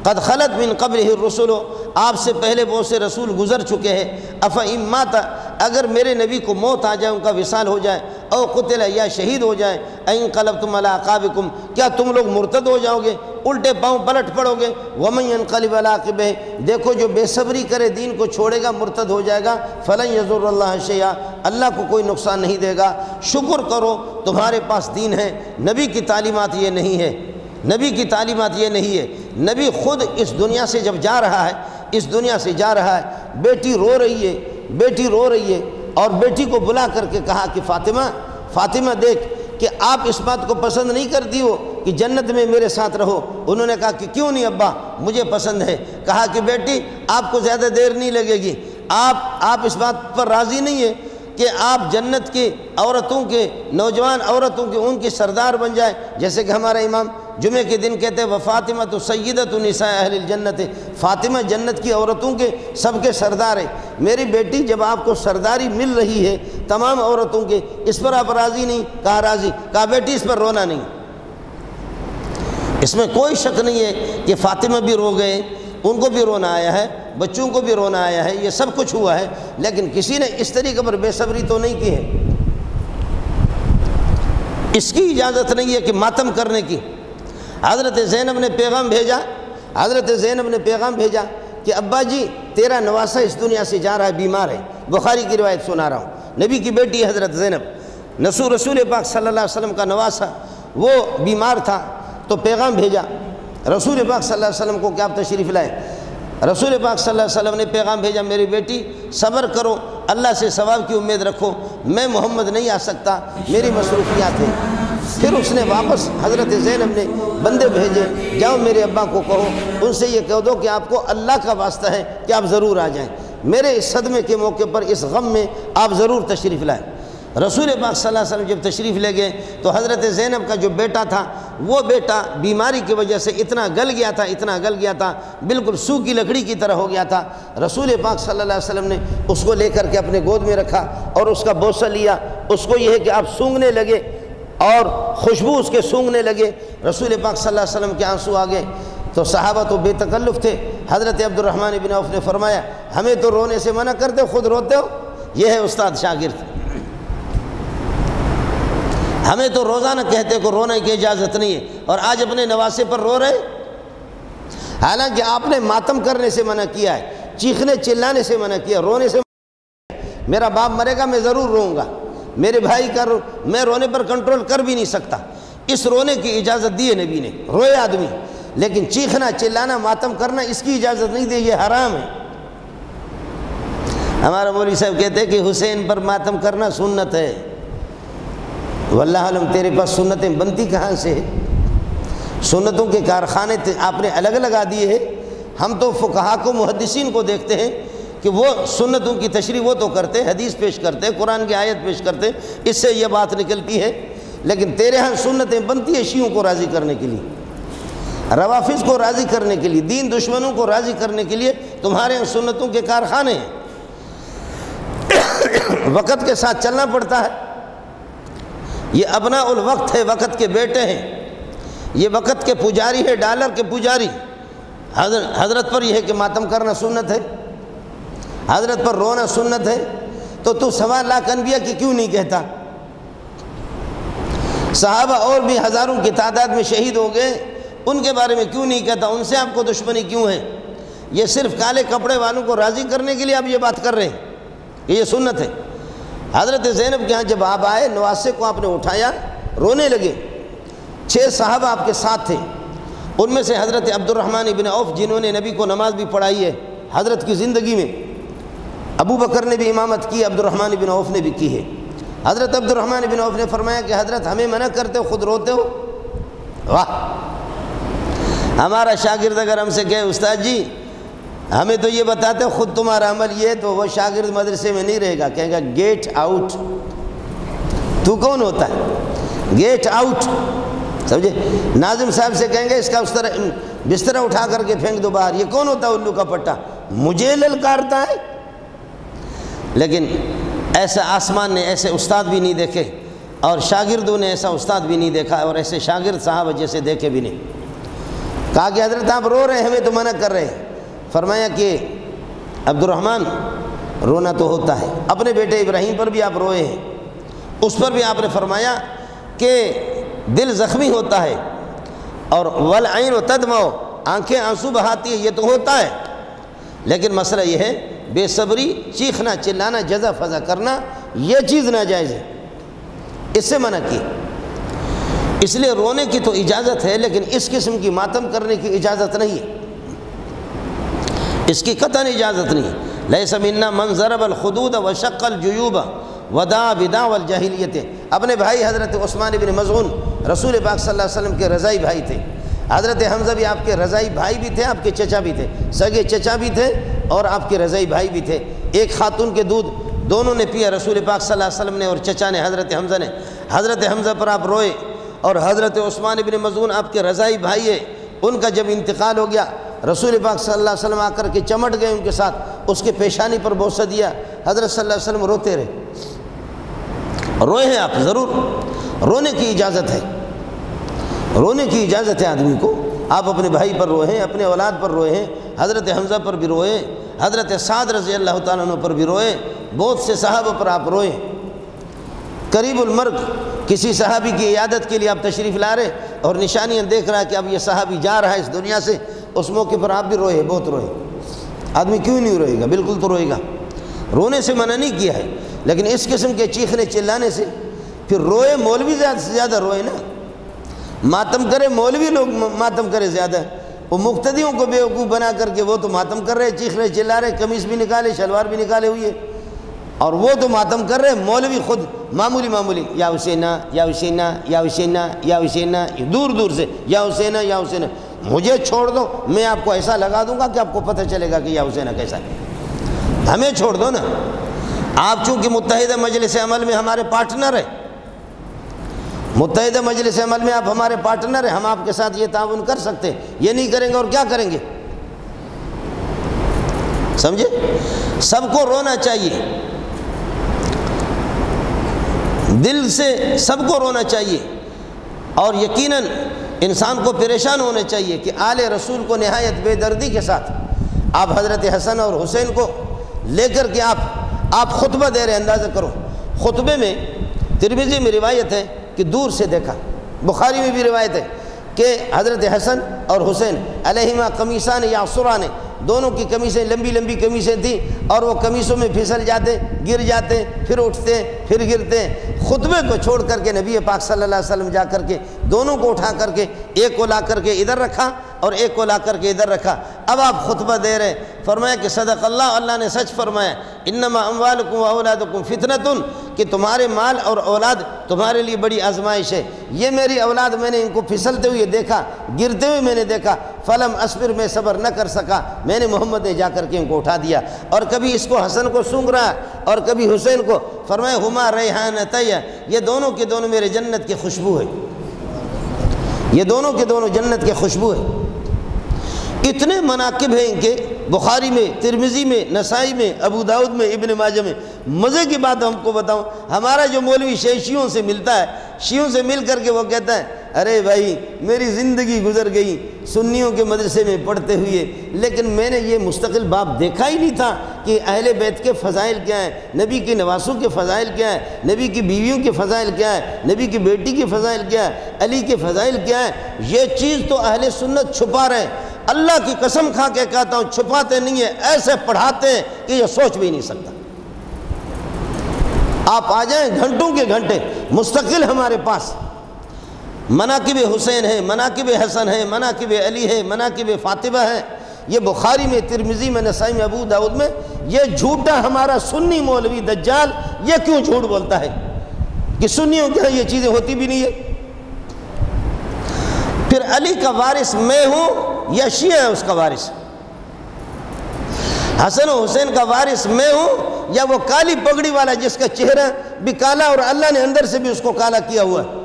قد خلت من قبلہ الرسل, آپ سے پہلے بہت سے رسول گزر چکے ہیں. افئن مات, اگر میرے نبی کو موت آ جائے, ان کا وصال ہو جائے, او قتل, یا شہید ہو جائے, انقلبتم علی اعقابکم, کیا تم لوگ مرتد ہو جاؤ گے, الٹے پاؤں پلٹ پڑو گے. ومن ينقلب علی عقبہ, دیکھو جو بے صبری کرے, دین کو چھوڑے گا, مرتد ہو جائے گا, فلن یضر اللہ شیئا, اللہ کو کوئی نقصان نہیں دے گا. شکر کرو تمہارے پاس دین ہے. نبی کی تعلیمات یہ نہیں ہے, نبی کی تعلیمات یہ نہیں ہے. نبی خود اس دنیا سے جب جا رہا ہے, اس دنیا سے جا رہا ہے, بیٹی رو رہی ہے, بیٹی رو رہی ہے, اور بیٹی کو بلا کر کے کہا کہ فاطمہ, فاطمہ دیکھ کہ آپ اس بات کو پسند نہیں کرتی ہو کہ جنت میں میرے ساتھ رہو. انہوں نے کہا کہ کیوں نہیں ابا, مجھے پسند ہے. کہا کہ بیٹی آپ کو زیادہ دیر نہیں لگے گی, آپ اس بات پر راضی نہیں ہے کہ آپ جنت کی عورتوں کے, نوجوان عورتوں کے, ان کی سردار بن جائے, جیسے کہ ہمارا امام جمعے کے دن کہتے ہیں وفاطمہ تو سیدۃ نساء اہل الجنت, فاطمہ جنت کی عورتوں کے سب کے سردار ہیں. میری بیٹی جب آپ کو سرداری مل رہی ہے تمام عورتوں کے, اس پر آپ راضی نہیں؟ کہا راضی. کہا بیٹی اس پر رونا نہیں. اس میں کوئی شک نہیں ہے کہ فاطمہ بھی رو گئے، ان کو بھی رونا آیا ہے، بچوں کو بھی رونا آیا ہے، یہ سب کچھ ہوا ہے، لیکن کسی نے اس طریقے پر بے صبری تو نہیں کی ہے۔ اس کی اجازت نہیں ہے کہ ماتم کرنے کی۔ حضرت زینب نے پیغام بھیجا، حضرت زینب نے پیغام بھیجا کہ ابا جی تیرا نواسہ اس دنیا سے جا رہا ہے، بیمار ہے۔ بخاری کی روایت سنا رہا ہوں، نبی کی بیٹی حضرت زینب، رسول پاک صلی اللہ علیہ وسلم کا نواسہ، وہ بیمار تھا تو پیغام بھیجا رسول پاک صلی اللہ علیہ وسلم کو کہ آپ تشریف لائیں۔ رسول پاک صلی اللہ علیہ وسلم نے پیغام بھیجا، میری بیٹی صبر کرو، اللہ سے ثواب کی امید رکھو، میں محمد نہیں آ سکتا، میری مصروفیات ہیں۔ پھر اس نے واپس حضرت زینب نے بندے بھیجے، جاؤ میرے ابا کو کہو، ان سے یہ کہہ دو کہ آپ کو اللہ کا واسطہ ہے کہ آپ ضرور آ جائیں، میرے اس صدمے کے موقع پر، اس غم میں آپ ضرور تشریف لائیں۔ رسول پاک صلی اللہ علیہ وسلم جب تشریف لے گئے تو حضرت زینب کا جو بیٹا تھا، وہ بیٹا بیماری کی وجہ سے اتنا گل گیا تھا، بالکل سو کی لکڑی کی طرح ہو گیا تھا۔ رسول پاک صلی اللہ علیہ وسلم نے اس کو لے کر کے اپنے گود میں رکھا اور اس کا بوسہ لیا، اس کو یہ ہے کہ آپ سونگنے لگے اور خوشبو اس کے سونگنے لگے۔ رسول پاک صلی اللہ علیہ وسلم کے آنسو آ گئے تو صحابہ تو بے تکلف تھے۔ حضرت عبد الرحمن بن عوف نے فرمایا، ہمیں تو رونے سے منع کرتے ہو، خود روتے ہو۔ یہ ہے استاد شاگرد، ہمیں تو روزانہ کہتے کہ رونے کی اجازت نہیں ہے، اور آج اپنے نواسے پر رو رہے۔ حالانکہ آپ نے ماتم کرنے سے منع کیا ہے، چیخنے چلانے سے منع کیا، رونے سے منع کیا۔ میرا باپ مرے گا میں ضرور روؤں گا، میرے بھائی کا میں رونے پر کنٹرول کر بھی نہیں سکتا، اس رونے کی اجازت دی ہے نبی نے، روئے آدمی، لیکن چیخنا چلانا ماتم کرنا اس کی اجازت نہیں دی، یہ حرام ہے۔ ہمارا مولوی صاحب کہتے ہیں کہ حسین پر ماتم کرنا سنت ہے۔ واللہ علم تیرے پاس سنتیں بنتی کہاں سے ہے؟ سنتوں کے کارخانے آپ نے الگ لگا دیے ہیں۔ ہم تو فقہا کو، محدثین کو دیکھتے ہیں کہ وہ سنتوں کی تشریح وہ تو کرتے، حدیث پیش کرتے، قرآن کی آیت پیش کرتے، اس سے یہ بات نکلتی ہے، لیکن تیرے ہاں سنتیں بنتی ہیں شیعوں کو راضی کرنے کے لیے، روافض کو راضی کرنے کے لیے، دین دشمنوں کو راضی کرنے کے لیے تمہارے ہاں سنتوں کے کارخانے ہیں۔ وقت کے ساتھ چلنا پڑتا ہے، یہ ابناء الوقت ہے، وقت کے بیٹے ہیں، یہ وقت کے پجاری ہے، ڈالر کے پجاری۔ حضرت پر یہ ہے کہ ماتم کرنا سنت ہے، حضرت پر رونا سنت ہے، تو 1.25 لاکھ انبیاء کی کیوں نہیں کہتا؟ صحابہ اور بھی ہزاروں کی تعداد میں شہید ہو گئے، ان کے بارے میں کیوں نہیں کہتا؟ ان سے آپ کو دشمنی کیوں ہے؟ یہ صرف کالے کپڑے والوں کو راضی کرنے کے لیے آپ یہ بات کر رہے ہیں کہ یہ سنت ہے۔ حضرت زینب کے ہاں جب آپ آئے، نواسے کو آپ نے اٹھایا، رونے لگے۔ 6 صحابہ آپ کے ساتھ تھے، ان میں سے حضرت عبد الرحمن بن عوف، جنہوں نے نبی کو نماز بھی پڑھائی ہے حضرت کی زندگی میں، ابو بکر نے بھی امامت کی، عبد الرحمن بن عوف نے بھی کی ہے۔ حضرت عبد الرحمن بن عوف نے فرمایا کہ حضرت ہمیں منع کرتے ہو، خود روتے ہو۔ واہ! ہمارا شاگرد اگر ہم سے کہے استاد جی ہمیں تو یہ بتاتے ہو، خود تمہارا عمل یہ ہے، تو وہ شاگرد مدرسے میں نہیں رہے گا، کہے گا گیٹ آؤٹ۔ تو کون ہوتا ہے؟ گیٹ آؤٹ، سمجھے؟ ناظم صاحب سے کہیں گے اس کا اس طرح بستر اٹھا کر کے پھینک دو باہر، یہ کون ہوتا ہے الو کا پٹا؟ مجھے للکارتا ہے۔ لیکن ایسا آسمان نے ایسے استاد بھی نہیں دیکھے، اور شاگردوں نے ایسا استاد بھی نہیں دیکھا، اور ایسے شاگرد صاحب جیسے دیکھے بھی نہیں۔ کہا کہ حضرت آپ رو رہے ہیں، ہمیں تو منع کر رہے ہیں۔ فرمایا کہ عبد الرحمن رونا تو ہوتا ہے، اپنے بیٹے ابراہیم پر بھی آپ روئے ہیں، اس پر بھی آپ نے فرمایا کہ دل زخمی ہوتا ہے، اور والعین تدمع، آنکھیں آنسو بہاتی ہیں، یہ تو ہوتا ہے، لیکن مسئلہ یہ ہے بے صبری، چیخنا چلانا، جزا فضا کرنا، یہ چیز ناجائز ہے، اس سے منع کی۔ اس لیے رونے کی تو اجازت ہے، لیکن اس قسم کی ماتم کرنے کی اجازت نہیں ہے، اس کی قطعاً اجازت نہیں ہے۔ لیس منا من ضرب الخدود وشق الجیوب ودعا بدعوى الجاہلیت۔ اپنے بھائی حضرت عثمان بن مظعون رسول پاک صلی اللہ علیہ وسلم کے رضائی بھائی تھے، حضرت حمزہ بھی آپ کے رضائی بھائی بھی تھے، آپ کے چچا بھی تھے، سگے چچا بھی تھے اور آپ کے رضائی بھائی بھی تھے۔ ایک خاتون کے دودھ دونوں نے پیا، رسول پاک صلی اللہ علیہ وسلم نے اور چچا نے، حضرت حمزہ نے۔ حضرت حمزہ پر آپ روئے، اور حضرت عثمان بن مظعون آپ کے رضائی بھائی ہے، ان کا جب انتقال ہو گیا، رسول پاک صلی اللہ علیہ وسلم آ کر کے چمٹ گئے ان کے ساتھ، اس کے پیشانی پر بوسہ دیا، حضرت صلی اللہ علیہ وسلم روتے رہے۔ روئے ہیں آپ، ضرور رونے کی اجازت ہے، رونے کی اجازت ہے آدمی کو. آپ اپنے بھائی پر روئیں، اپنے اولاد پر روئیں، حضرت حمزہ پر بھی روئیں، حضرت سعد رضی اللہ تعالیٰ عنہ پر بھی روئیں، بہت سے صحابہ پر آپ روئیں. قریب المرگ کسی صحابی کی عیادت کے لیے آپ تشریف لا رہے اور نشانیاں دیکھ رہا ہے کہ اب یہ صحابی جا رہا ہے اس دنیا سے، اس موقع پر آپ بھی روئے، بہت روئے. آدمی کیوں نہیں روئے گا؟ بالکل تو روئے گا. رونے سے منع نہیں کیا ہے، لیکن اس قسم کے چیخنے چلانے سے پھر روئے مولوی زیادہ سے زیادہ روئے نا. ماتم کرے مولوی لوگ ماتم کرے زیادہ، وہ مقتدیوں کو بیوقوف بنا کر کے وہ تو ماتم کر رہے، چیخ رہے چلا رہے، قمیص بھی نکالے شلوار بھی نکالے ہوئے، اور وہ تو ماتم کر رہے. مولوی خود معمولی یا حسینہ یا حسینہ یا حسینہ یا حسینہ، دور دور سے یا حسینہ یا حسینہ. مجھے چھوڑ دو، میں آپ کو ایسا لگا دوں گا کہ آپ کو پتہ چلے گا کہ یا حسینہ کیسا ہے. ہمیں چھوڑ دو نا. آپ چونکہ متحدہ مجلس عمل میں ہمارے پارٹنر ہیں، متحدہ مجلس عمل میں آپ ہمارے پارٹنر ہیں، ہم آپ کے ساتھ یہ تعاون کر سکتے ہیں. یہ نہیں کریں گے اور کیا کریں گے؟ سمجھے؟ سب کو رونا چاہیے، دل سے سب کو رونا چاہیے، اور یقیناً انسان کو پریشان ہونا چاہیے کہ آل رسول کو نہایت بے دردی کے ساتھ آپ حضرت حسن اور حسین کو لے کر کے آپ خطبہ دے رہے. اندازہ کرو، خطبے میں ترمذی میں روایت ہے کہ دور سے دیکھا، بخاری میں بھی روایت ہے کہ حضرت حسن اور حسین علیہما قمیصان یعصران، دونوں کی قمیصیں لمبی لمبی قمیصیں تھیں، اور وہ قمیصوں میں پھسل جاتے، گر جاتے، پھر اٹھتے، پھر گرتے. خطبے کو چھوڑ کر کے نبی پاک صلی اللہ علیہ وسلم جا کر کے دونوں کو اٹھا کر کے ایک کو لا کر کے ادھر رکھا اور ایک کو لا کر کے ادھر رکھا. اب آپ خطبہ دے رہے، فرمایا کہ صدق اللہ، اللہ نے سچ فرمایا، انما اموالکم و اولادکم فتنۃ، کہ تمہارے مال اور اولاد تمہارے لیے بڑی آزمائش ہے. یہ میری اولاد، میں نے ان کو پھسلتے ہوئے دیکھا، گرتے ہوئے میں نے دیکھا، فلم اصبر، میں صبر نہ کر سکا، میں نے محمد نے جا کر کے ان کو اٹھا دیا. اور کبھی اس کو حسن کو سونگ رہا اور کبھی حسین کو. فرمایا ہما ریحانتیہ، یہ دونوں کے دونوں میرے جنت کی خوشبو ہے، یہ دونوں کے دونوں جنت کی خوشبو ہے. اتنے مناقب ہیں ان کے، بخاری میں، ترمذی میں، نسائی میں، ابو داؤد میں، ابن ماجہ میں. مزے کی بات ہم کو بتاؤں، ہمارا جو مولوی شیعوں سے ملتا ہے، شیعوں سے مل کر کے وہ کہتا ہے ارے بھائی میری زندگی گزر گئی سنیوں کے مدرسے میں پڑھتے ہوئے، لیکن میں نے یہ مستقل باب دیکھا ہی نہیں تھا کہ اہل بیت کے فضائل کیا ہیں، نبی کے نواسوں کے فضائل کیا ہیں، نبی کی بیویوں کے فضائل کیا ہیں، نبی کی بیٹی کے فضائل کیا ہے، علی کے فضائل کیا ہیں. یہ چیز تو اہل سنت چھپا رہے ہیں. اللہ کی قسم کھا کے کہتا ہوں چھپاتے نہیں ہیں، ایسے پڑھاتے ہیں کہ یہ سوچ بھی نہیں سکتا. آپ آ جائیں گھنٹوں کے گھنٹے مستقل ہمارے پاس مناقب حسین ہے، مناقب حسن ہے، مناقب علی ہے، مناقب فاطمہ ہے. یہ بخاری میں، ترمذی میں، نسائی میں، ابو داؤد میں. یہ جھوٹا ہمارا سنی مولوی دجال یہ کیوں جھوٹ بولتا ہے کہ سنیوں کے ہاں یہ چیزیں ہوتی بھی نہیں ہے. پھر علی کا وارث میں ہوں یا شیعہ ہے اس کا وارث؟ حسن و حسین کا وارث میں ہوں یا وہ کالی پگڑی والا جس کا چہرہ بھی کالا اور اللہ نے اندر سے بھی اس کو کالا کیا ہوا ہے؟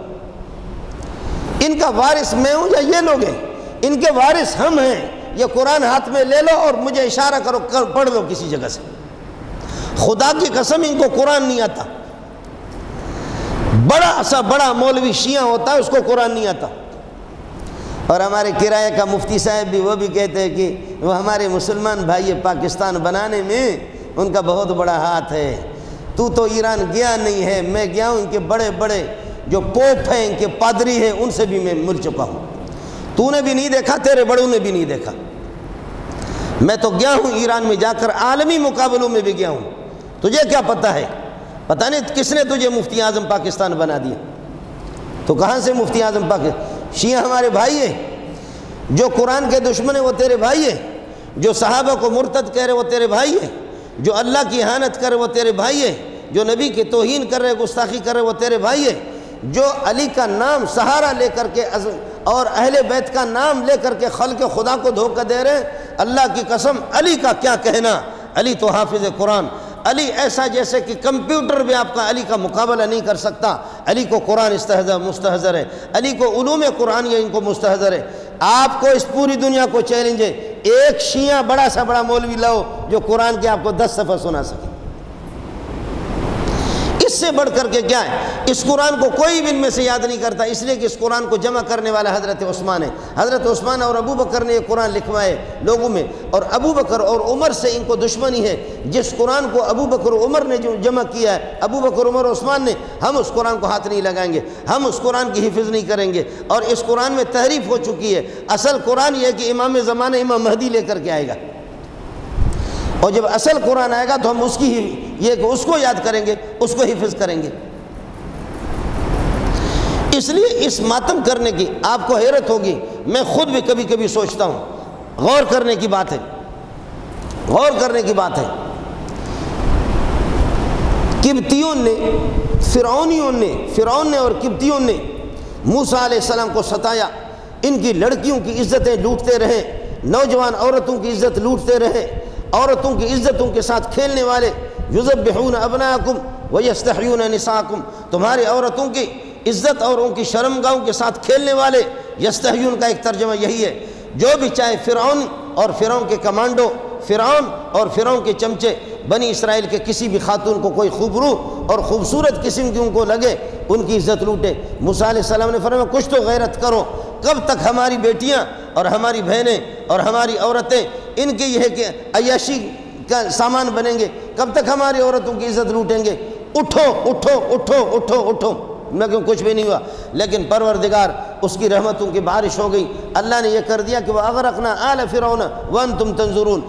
ان کا وارث میں ہوں یا یہ لوگ ہیں؟ ان کے وارث ہم ہیں. یہ قرآن ہاتھ میں لے لو اور مجھے اشارہ کرو، پڑھ لو کسی جگہ سے. خدا کی قسم ان کو قرآن نہیں آتا. بڑا سا بڑا مولوی شیعہ ہوتا ہے، اس کو قرآن نہیں آتا. اور ہمارے کرایہ کا مفتی صاحب بھی وہ بھی کہتے ہیں کہ وہ ہمارے مسلمان بھائی پاکستان بنانے میں ان کا بہت بڑا ہاتھ ہے. تو ایران گیا نہیں ہے، میں گیا ہوں. ان کے بڑے بڑے جو پوپ ہیں، ان کے پادری ہیں، ان سے بھی میں مل چکا ہوں. تو نے بھی نہیں دیکھا، تیرے بڑوں نے بھی نہیں دیکھا. میں تو گیا ہوں ایران میں، جا کر عالمی مقابلوں میں بھی گیا ہوں. تجھے کیا پتہ ہے؟ پتہ نہیں کس نے تجھے مفتی اعظم پاکستان بنا دیا. تو کہاں سے مفتی اعظم پاکستان؟ شیعہ ہمارے بھائی ہیں. جو قرآن کے دشمن ہیں وہ تیرے بھائی ہیں. جو صحابہ کو مرتد کہہ رہے وہ تیرے بھائی ہیں. جو اللہ کی اہانت کر رہے وہ تیرے بھائی ہیں. جو نبی کی توہین کر رہے، گستاخی کر رہے وہ تیرے بھائی ہیں. جو علی کا نام سہارا لے کر کے اور اہل بیت کا نام لے کر کے خلق خدا کو دھوکہ دے رہے ہیں، اللہ کی قسم علی کا کیا کہنا. علی تو حافظ قرآن. علی ایسا جیسے کہ کمپیوٹر بھی آپ کا علی کا مقابلہ نہیں کر سکتا. علی کو قرآن مستحضر ہے، علی کو علوم قرآن ان کو مستحضر ہے. آپ کو اس پوری دنیا کو چیلنج ہے، ایک شیعہ بڑا سا بڑا مولوی لاؤ جو قرآن کے آپ کو 10 صفحہ سنا سکے. اس اس سے بڑھ کر کے کیا ہے، اس قرآن کو کوئی بھی ان میں سے یاد نہیں کرتا، اس لیے کہ اس قرآن کو جمع کرنے والا حضرت عثمان ہے۔ حضرت عثمان اور ابو بکر نے یہ قرآن لکھوائے لوگوں میں، اور ابو بکر اور عمر سے ان کو دشمنی ہے۔ جس قرآن کو ابو بکر و عمر نے جو جمع کیا ہے، ابو بکر عمر عثمان نے، ہم اس قرآن کو ہاتھ نہیں لگائیں گے، ہم اس قرآن کی حفظ نہیں کریں گے۔ اور اس قرآن میں تحریف ہو چکی ہے۔ اصل قرآن یہ ہے کہ امام زمانہ امام مہدی لے کر کے آئے گا، اور جب اصل قرآن آئے گا تو ہم اس کی یہ کہ اس کو یاد کریں گے، اس کو حفظ کریں گے۔ اس لیے اس ماتم کرنے کی آپ کو حیرت ہوگی، میں خود بھی کبھی کبھی سوچتا ہوں، غور کرنے کی بات ہے، غور کرنے کی بات ہے۔ قبطیوں نے، فرعون نے اور قبطیوں نے موسیٰ علیہ السلام کو ستایا، ان کی لڑکیوں کی عزتیں لوٹتے رہے، نوجوان عورتوں کی عزت لوٹتے رہے، عورتوں کی عزتوں کے ساتھ کھیلنے والے، یذبحون ابناءکم ویستحیون نساءکم، تمہاری عورتوں کی عزت اور ان کی شرمگاہوں کے ساتھ کھیلنے والے۔ یستحیون کا ایک ترجمہ یہی ہے، جو بھی چاہے فرعون اور فرعون کے کمانڈو، فرعون اور فرعون کے چمچے بنی اسرائیل کے کسی بھی خاتون کو کوئی خوبرو اور خوبصورت قسم کی ان کو لگے، ان کی عزت لوٹے۔ موسیٰ علیہ السلام نے فرمایا کچھ تو غیرت کرو، کب تک ہماری بیٹیاں اور ہماری بہنیں اور ہماری عورتیں ان کی یہ کہ عیاشی کا سامان بنیں گے، کب تک ہماری عورتوں کی عزت لوٹیں گے؟ اٹھو اٹھو اٹھو اٹھو اٹھو۔ لیکن کچھ بھی نہیں ہوا، لیکن پروردگار اس کی رحمتوں کی بارش ہو گئی۔ اللہ نے یہ کر دیا کہ وَأَغْرَقْنَا آلَ فِرْعَوْنَ وَأَنْتُمْ تَنْظُرُونَ۔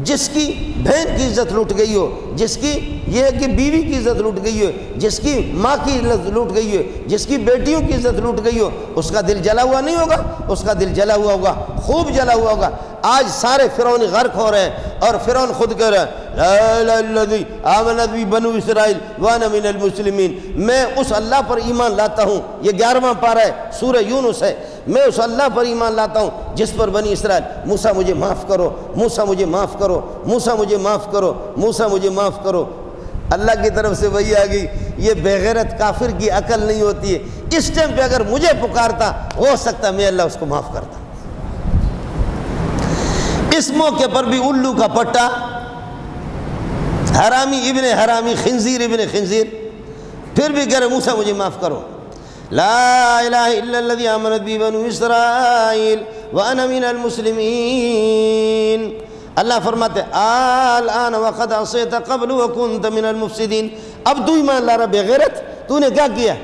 جس کی بہن کی عزت لوٹ گئی ہو، جس کی یہ ہے کہ بیوی کی عزت لوٹ گئی ہو، جس کی ماں کی عزت لوٹ گئی ہو، جس کی بیٹیوں کی عزت لوٹ گئی ہو، اس کا دل جلا ہوا نہیں ہوگا؟ اس کا دل جلا ہوا ہوگا، خوب جلا ہوا ہوگا۔ آج سارے فرعون غرق ہو رہے ہیں، اور فرعون خود کہہ رہا ہے لا الہ الا الذی آمنت بہ بنو اسرائیل وانا من المسلمین، میں اس اللہ پر ایمان لاتا ہوں۔ یہ 11واں پارہ ہے، سورہ یونس ہے۔ میں اس اللہ پر ایمان لاتا ہوں جس پر بنی اسرائیل، موسیٰ مجھے معاف کرو، موسیٰ مجھے معاف کرو، موسیٰ مجھے معاف کرو، موسیٰ مجھے معاف کرو۔ اللہ کی طرف سے وہی آ گئی، یہ بے غیرت کافر کی عقل نہیں ہوتی ہے۔ اس ٹائم پہ اگر مجھے پکارتا، ہو سکتا میں اللہ اس کو معاف کرتا۔ اس موقع پر بھی الو کا پٹا، حرامی ابن حرامی، خنزیر ابن خنزیر، پھر بھی کہہ رہے موسیٰ مجھے معاف کرو۔ لا الہ الا الذی آمنت بہ بنو اسرائیل وانا من المسلمین۔ اللہ فرماتے الآن وقد عصیت قبل وکنت من المفسدین، اب تو ایمان لا رہا بے غیرت، تو نے کیا کیا؟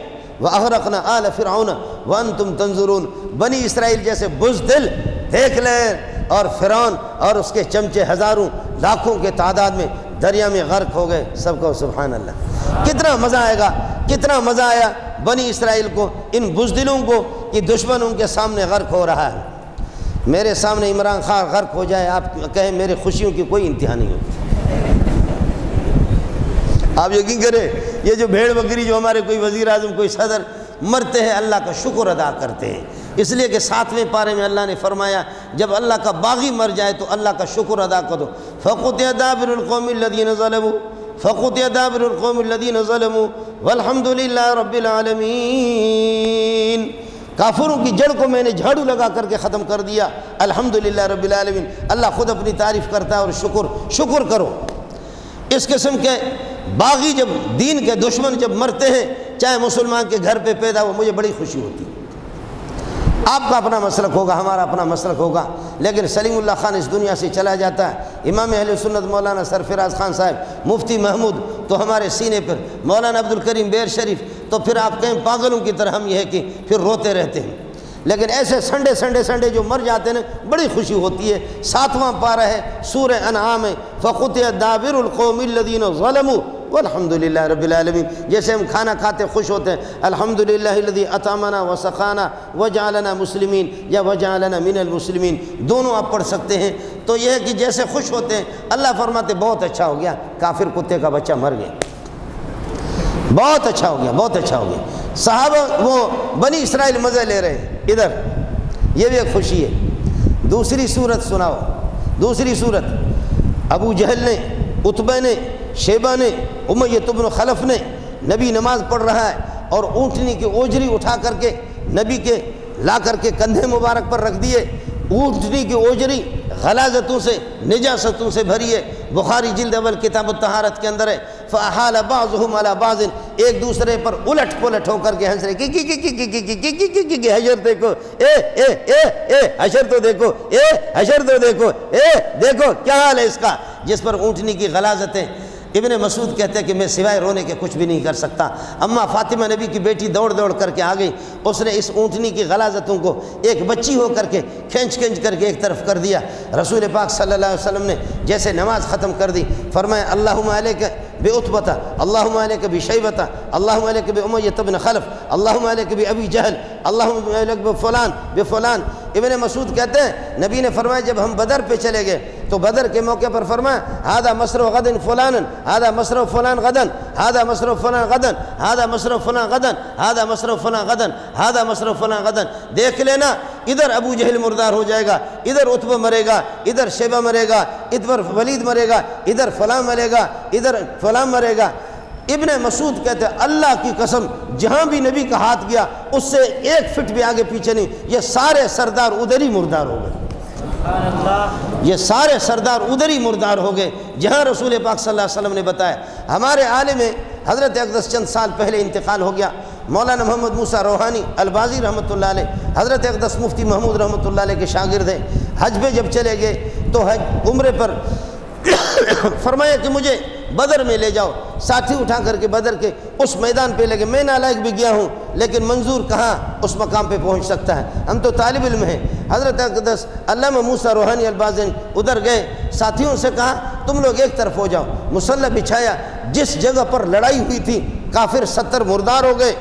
وَأَغْرَقْنَا آلَ فِرْعَوْنَ وَأَنْتُمْ تَنْظُرُونَ۔ بنی اسرائیل جیسے بزدل دیکھ لیں، اور فرعون اور اس کے چمچے ہزاروں لاکھوں کے تعداد میں دریا میں غرق ہو گئے۔ سب کو سبحان اللہ۔ کتنا مزہ آئے گا، کتنا مزہ آیا بنی اسرائیل کو، ان بزدلوں کو، کہ دشمن ان کے سامنے غرق ہو رہا ہے۔ میرے سامنے عمران خان غرق ہو جائے، آپ کہیں میرے خوشیوں کی کوئی انتہا نہیں ہوتی۔ آپ یقین کریں، یہ جو بھیڑ بکری جو ہمارے کوئی وزیر اعظم، کوئی صدر مرتے ہیں، اللہ کا شکر ادا کرتے ہیں، اس لیے کہ 7ویں پارے میں اللہ نے فرمایا جب اللہ کا باغی مر جائے تو اللہ کا شکر ادا کرو۔ فَقُطِعَ دَابِرُ الْقَوْمِ الَّذِينَ ظَلَمُوا فَقُطِعَ دَابِرُ الْقَوْمِ الَّذِينَ ظَلَمُوا وَالْحَمْدُ لِلَّهِ رَبِّ الْعَالَمِينَ۔ کافروں کی جڑ کو میں نے جھاڑو لگا کر کے ختم کر دیا، الحمدللہ رب العالمین۔ اللہ خود اپنی تعریف کرتا ہے، اور شکر کرو۔ اس قسم کے باغی جب دین کے دشمن جب مرتے ہیں، چاہے مسلمان کے گھر پہ پیدا ہو، مجھے بڑی خوشی ہوتی ہے۔ آپ کا اپنا مسلک ہوگا، ہمارا اپنا مسلک ہوگا، لیکن سلیم اللہ خان اس دنیا سے چلا جاتا ہے، امام اہل سنت مولانا سرفراز خان صاحب، مفتی محمود تو ہمارے سینے پر، مولانا عبد الکریم بیر شریف، تو پھر آپ کہیں پاگلوں کی طرح ہم یہ ہے کہ پھر روتے رہتے ہیں۔ لیکن ایسے سنڈے جو مر جاتے ہیں بڑی خوشی ہوتی ہے۔ 7واں پارہ ہے، سورہ انعام ہے، فَقُطِعَ دَابِرُ الْقَوْمِ الَّذِينَ ظَلَمُوا وَالْحَمْدُلِلَّهِ رَبِّ الْعَالَمِينَ۔ جیسے ہم کھانا کھاتے خوش ہوتے ہیں، الحمدللہ الذی اطعمنا وسقانا وجعلنا مسلمین یا وجعلنا من المسلمین، دونوں آپ پڑھ سکتے ہیں۔ تو یہ ہے کہ جیسے خوش ہوتے ہیں، اللہ فرماتے بہت اچھا ہو گیا، کافر کتے کا بچہ مر گیا، بہت اچھا ہو گیا، بہت اچھا ہو گیا۔ صحابہ وہ بنی اسرائیل مزے لے رہے ہیں ادھر، یہ بھی ایک خوشی ہے۔ دوسری صورت سناؤ، دوسری صورت، ابو جہل نے، عتبہ نے، شیبہ نے، امیہ بن خلف نے، نبی نماز پڑھ رہا ہے اور اونٹنی کی اوجری اٹھا کر کے نبی کے لا کر کے کندھے مبارک پر رکھ دیے۔ اونٹنی کی اوجری غلاظتوں سے، نجاستوں سے بھری ہے، بخاری جلد اول کتاب الطہارت کے اندر ہے۔ فَأَحَالَ بَعْضُهُمْ عَلَى بَعْضٍ، ایک دوسرے پر الٹ پلٹ ہو کر کے ہنس رہے، کی حشر دیکھو، حشر تو دیکھو، حشر تو دیکھو، دیکھو کیا حال ہے اس کا، جس پر اونٹنی کی غلاظتیں۔ ابن مسعود کہتے ہیں کہ میں سوائے رونے کے کچھ بھی نہیں کر سکتا۔ اماں فاطمہ نبی کی بیٹی دوڑ دوڑ کر کے آ گئی، اس نے اس اونٹنی کی غلاظتوں کو ایک بچی ہو کر کے کھینچ کر کے ایک طرف کر دیا۔ رسول پاک صلی اللہ علیہ وسلم نے جیسے نماز ختم کر دی فرمایا اللہم علیک بعتبۃ، اللہم علیک بشیبۃ، اللہم علیک بامیۃ بن خلف، اللہم علیک بابی جہل، اللہم علیک بفلان۔ ابن مسعود کہتے ہیں نبی نے فرمایا جب ہم بدر پہ چلے گئے تو بدر کے موقع پر فرمایا ھذا مصرع غد فلان، ھذا مصرع فلان غدا، ھذا مصرع فلان غدا، ھذا مصرع فلان غدا، ھذا مصرع فلان غدا، ھذا مصرع فلان غدا۔ دیکھ لینا ادھر ابو جہل مردار ہو جائے گا، ادھر عتبہ مرے گا، ادھر شیبہ مرے گا، ادھر ولید مرے گا، ادھر فلاں مرے گا، ادھر فلاں مرے گا۔ ابن مسعود کہتے ہیں اللہ کی قسم جہاں بھی نبی کا ہاتھ گیا اس سے 1 فٹ بھی آگے پیچھے نہیں، یہ سارے سردار ادھر ہی مردار ہو گئے، یہ سارے سردار ادھر ہی مردار ہو گئے جہاں رسول پاک صلی اللہ علیہ وسلم نے بتایا۔ ہمارے عالم حضرت اقدس چند سال پہلے انتقال ہو گیا، مولانا محمد موسیٰ روحانی البازی رحمۃ اللہ علیہ، حضرت اقدس مفتی محمود رحمۃ اللہ علیہ کے شاگرد ہیں۔ حج پہ جب چلے گئے تو عمرے پر فرمایا کہ مجھے بدر میں لے جاؤ، ساتھی اٹھا کر کے بدر کے اس میدان پہ لگے۔ میں نالائق بھی گیا ہوں لیکن منظور کہاں اس مقام پہ پہنچ سکتا ہے، ہم تو طالب علم ہیں۔ حضرت اقدس علامہ موسیٰ روحانی البازی ادھر گئے، ساتھیوں سے کہا تم لوگ ایک طرف ہو جاؤ، مصلی بچھایا۔ جس جگہ پر لڑائی ہوئی تھی کافر 70 مردار ہو گئے،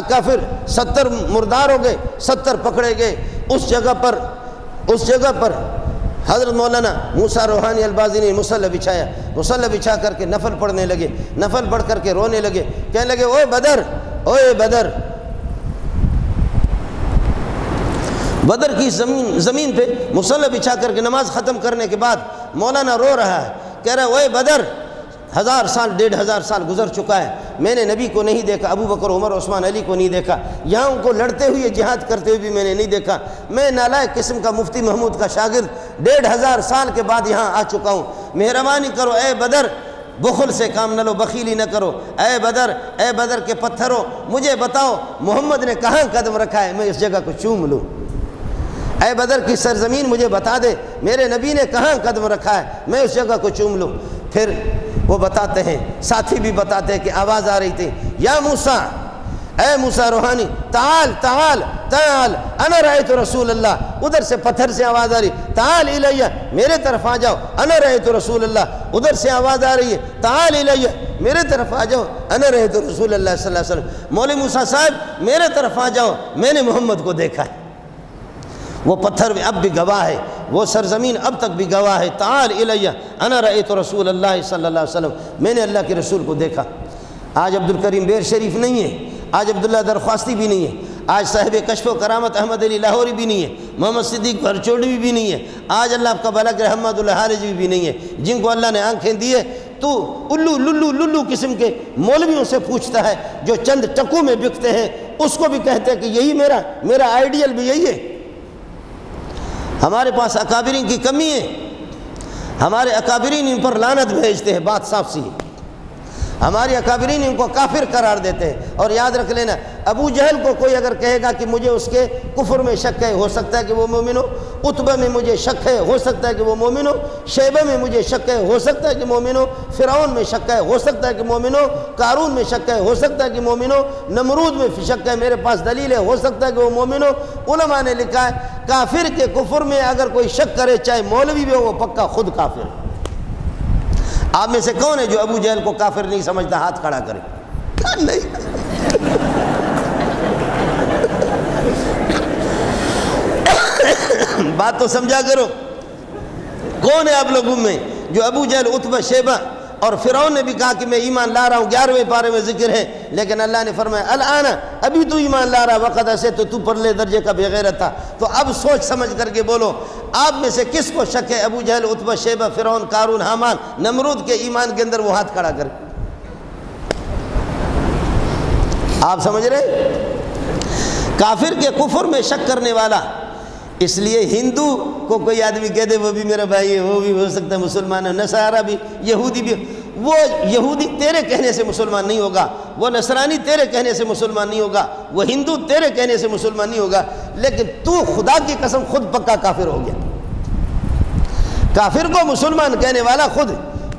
کافر 70 مردار ہو گئے، 70 پکڑے گئے۔ اس جگہ پر حضرت مولانا موسیٰ روحانی البازی نے مصلی بچھایا، مصلی بچھا کر کے نفل پڑھنے لگے، نفل پڑھ کر کے رونے لگے، کہنے لگے اوے بدر، اوے بدر۔ بدر کی زمین پہ مصلی بچھا کر کے نماز ختم کرنے کے بعد مولانا رو رہا ہے، کہہ رہا ہے اوے بدر، 1000 سال 1500 سال گزر چکا ہے، میں نے نبی کو نہیں دیکھا، ابو بکر عمر عثمان علی کو نہیں دیکھا، یہاں ان کو لڑتے ہوئے جہاد کرتے ہوئے بھی میں نے نہیں دیکھا، میں نالائق قسم کا مفتی محمود کا شاگرد 1500 سال کے بعد یہاں آ چکا ہوں، مہربانی کرو اے بدر، بخل سے کام نہ لو، بخیلی نہ کرو، اے بدر کے پتھروں مجھے بتاؤ محمد نے کہاں قدم رکھا ہے، میں اس جگہ کو چوم لوں، اے بدر کی سرزمین مجھے بتا دے میرے نبی نے کہاں قدم رکھا ہے، میں اس جگہ کو چوم لوں۔ پھر وہ بتاتے ہیں، ساتھی بھی بتاتے ہیں کہ آواز آ رہی تھی یا موسیٰ، اے موسیٰ روحانی تعال تعال تعال انا رأیت رسول اللہ، ادھر سے پتھر سے آواز آ رہی تعال الیہ، میرے طرف آ جاؤ، انا رأیت رسول اللہ، ادھر سے آواز آ رہی ہے تعال الیہ، میرے طرف آ جاؤ، انا رأیت رسول اللہ صلی اللہ علیہ وسلم، مولوی موسیٰ صاحب میرے طرف آ جاؤ، میں نے محمد کو دیکھا ہے۔ وہ پتھر اب بھی گواہ ہے، وہ سرزمین اب تک بھی گواہ ہے، تعال الیہ انا رأیت رسول اللہ صلی اللہ علیہ وسلم، میں نے اللہ کے رسول کو دیکھا۔ آج عبدالکریم بیر شریف نہیں ہے، آج عبداللہ درخواستی بھی نہیں ہے، آج صاحب کشف و کرامت احمد علی لاہوری بھی نہیں ہے، محمد صدیق بھرچوڑی بھی نہیں ہے، آج اللہ آپ کا بھلا کرے احمد اللہ حارجی بھی نہیں ہے، جن کو اللہ نے آنکھیں دی ہے تو الو للو قسم کے مولویوں سے پوچھتا ہے جو چند ٹکوں میں بکتے ہیں، اس کو بھی کہتے ہیں کہ یہی میرا آئیڈیل بھی یہی ہے۔ ہمارے پاس اکابرین کی کمی ہے، ہمارے اکابرین ان پر لعنت بھیجتے ہیں، بات صاف سی ہے، ہماری اکابرین ان کو کافر قرار دیتے ہیں۔ اور یاد رکھ لینا ابو جہل کو کوئی اگر کہے گا کہ مجھے اس کے کفر میں شک ہے، ہو سکتا ہے کہ وہ مومن ہو، عتبہ میں مجھے شک ہے، ہو سکتا ہے کہ وہ مومن ہو، شیبہ میں مجھے شک ہے، ہو سکتا ہے کہ مومن ہو، فرعون میں شک ہے، ہو سکتا ہے کہ مومن ہو، قارون میں شک ہے، ہو سکتا ہے کہ مومن ہو، نمرود میں شک ہے، میرے پاس دلیل ہے، ہو سکتا ہے کہ وہ مومن ہو۔ علماء نے لکھا ہے کافر کے کفر میں اگر کوئی شک کرے چاہے مولوی بھی ہو وہ پکا خود کافر ہے۔ آپ میں سے کون ہے جو ابو جہل کو کافر نہیں سمجھتا؟ ہاتھ کھڑا کرے۔ نہیں، بات تو سمجھا کرو، کون ہے آپ لوگوں میں جو ابو جہل، عتبہ، شیبہ اور فرعون نے بھی کہا کہ میں ایمان لا رہا ہوں، 11ویں پارے میں ذکر ہے، لیکن اللہ نے فرمایا الآن، ابھی تو ایمان لا رہا، وقت ایسے تو پرلے درجے کا بے غیرت تھا۔ تو اب سوچ سمجھ کر کے بولو، آپ میں سے کس کو شک ہے ابو جہل، عتبہ، شیبہ، فرعون، قارون، حامان، نمرود کے ایمان کے اندر؟ وہ ہاتھ کھڑا کرے۔ آپ سمجھ رہے؟ کافر کے کفر میں شک کرنے والا، اس لیے ہندو کو کوئی آدمی کہہ دے وہ بھی میرا بھائی ہے، وہ بھی ہو سکتا ہے مسلمان ہے، نصارہ بھی، یہودی بھی، وہ یہودی تیرے کہنے سے مسلمان نہیں ہوگا، وہ نصرانی تیرے کہنے سے مسلمان نہیں ہوگا، وہ ہندو تیرے کہنے سے مسلمان نہیں ہوگا، لیکن تو خدا کی قسم خود پکا کافر ہو گیا۔ کافر کو مسلمان کہنے والا خود۔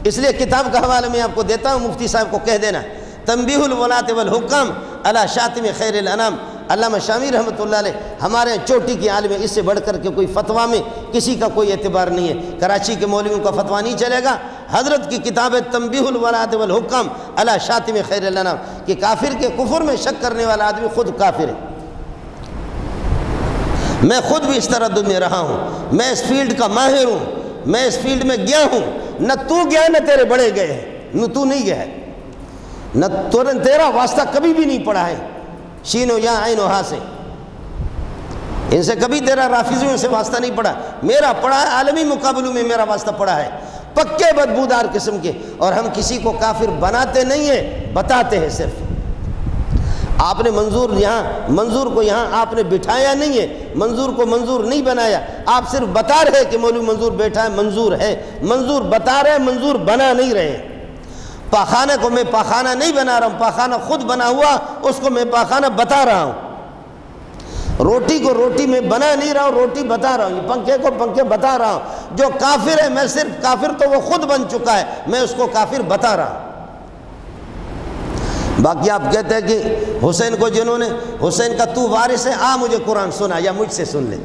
اس لیے کتاب کا حوالہ میں آپ کو دیتا ہوں، مفتی صاحب کو کہہ دینا، تنبیہ الولاۃ والحکام علی شاتم خیر الانام، علامہ شامی رحمۃ اللہ علیہ، ہمارے چوٹی کی عالم ہے، اس سے بڑھ کر کے کوئی فتویٰ میں کسی کا کوئی اعتبار نہیں ہے، کراچی کے مولویوں کا فتویٰ نہیں چلے گا۔ حضرت کی کتاب ہے تنبیہ الولاۃ والحکام علی شاتم خیر الانام، کہ کافر کے کفر میں شک کرنے والا آدمی خود کافر ہے۔ میں خود بھی اس تردد میں رہا ہوں، میں اس فیلڈ کا ماہر ہوں، میں اس فیلڈ میں گیا ہوں، نہ تو گیا نہ تیرے بڑے گئے ہیں، نہ تو نہیں گیا ہے، نہ تیرا واسطہ کبھی بھی نہیں پڑا ہے شین و یا عین و ہا سے، ان سے کبھی تیرا رافضیوں سے واسطہ نہیں پڑا، میرا پڑا ہے، عالمی مقابلوں میں میرا واسطہ پڑا ہے، پکے بدبودار قسم کے۔ اور ہم کسی کو کافر بناتے نہیں ہیں، بتاتے ہیں صرف۔ آپ نے منظور کو یہاں آپ نے بٹھایا نہیں ہے، منظور کو منظور نہیں بنایا، آپ صرف بتا رہے کہ مولوی منظور بیٹھا ہے، منظور ہے، منظور بتا رہے، منظور بنا نہیں رہے۔ پاخانہ کو میں پاخانہ نہیں بنا رہا ہوں، پاخانہ خود بنا ہوا، اس کو میں پاخانہ بتا رہا ہوں۔ روٹی کو روٹی میں بنا نہیں رہا ہوں، روٹی بتا رہا ہوں، پنکھے کو پنکھے بتا رہا ہوں۔ جو کافر ہے، میں صرف کافر تو وہ خود بن چکا ہے، میں اس کو کافر بتا رہا ہوں۔ باقی آپ کہتے ہیں کہ حسین کو جنہوں نے حسین کا تو وارث ہے، آ مجھے قرآن سنا یا مجھ سے سن لے،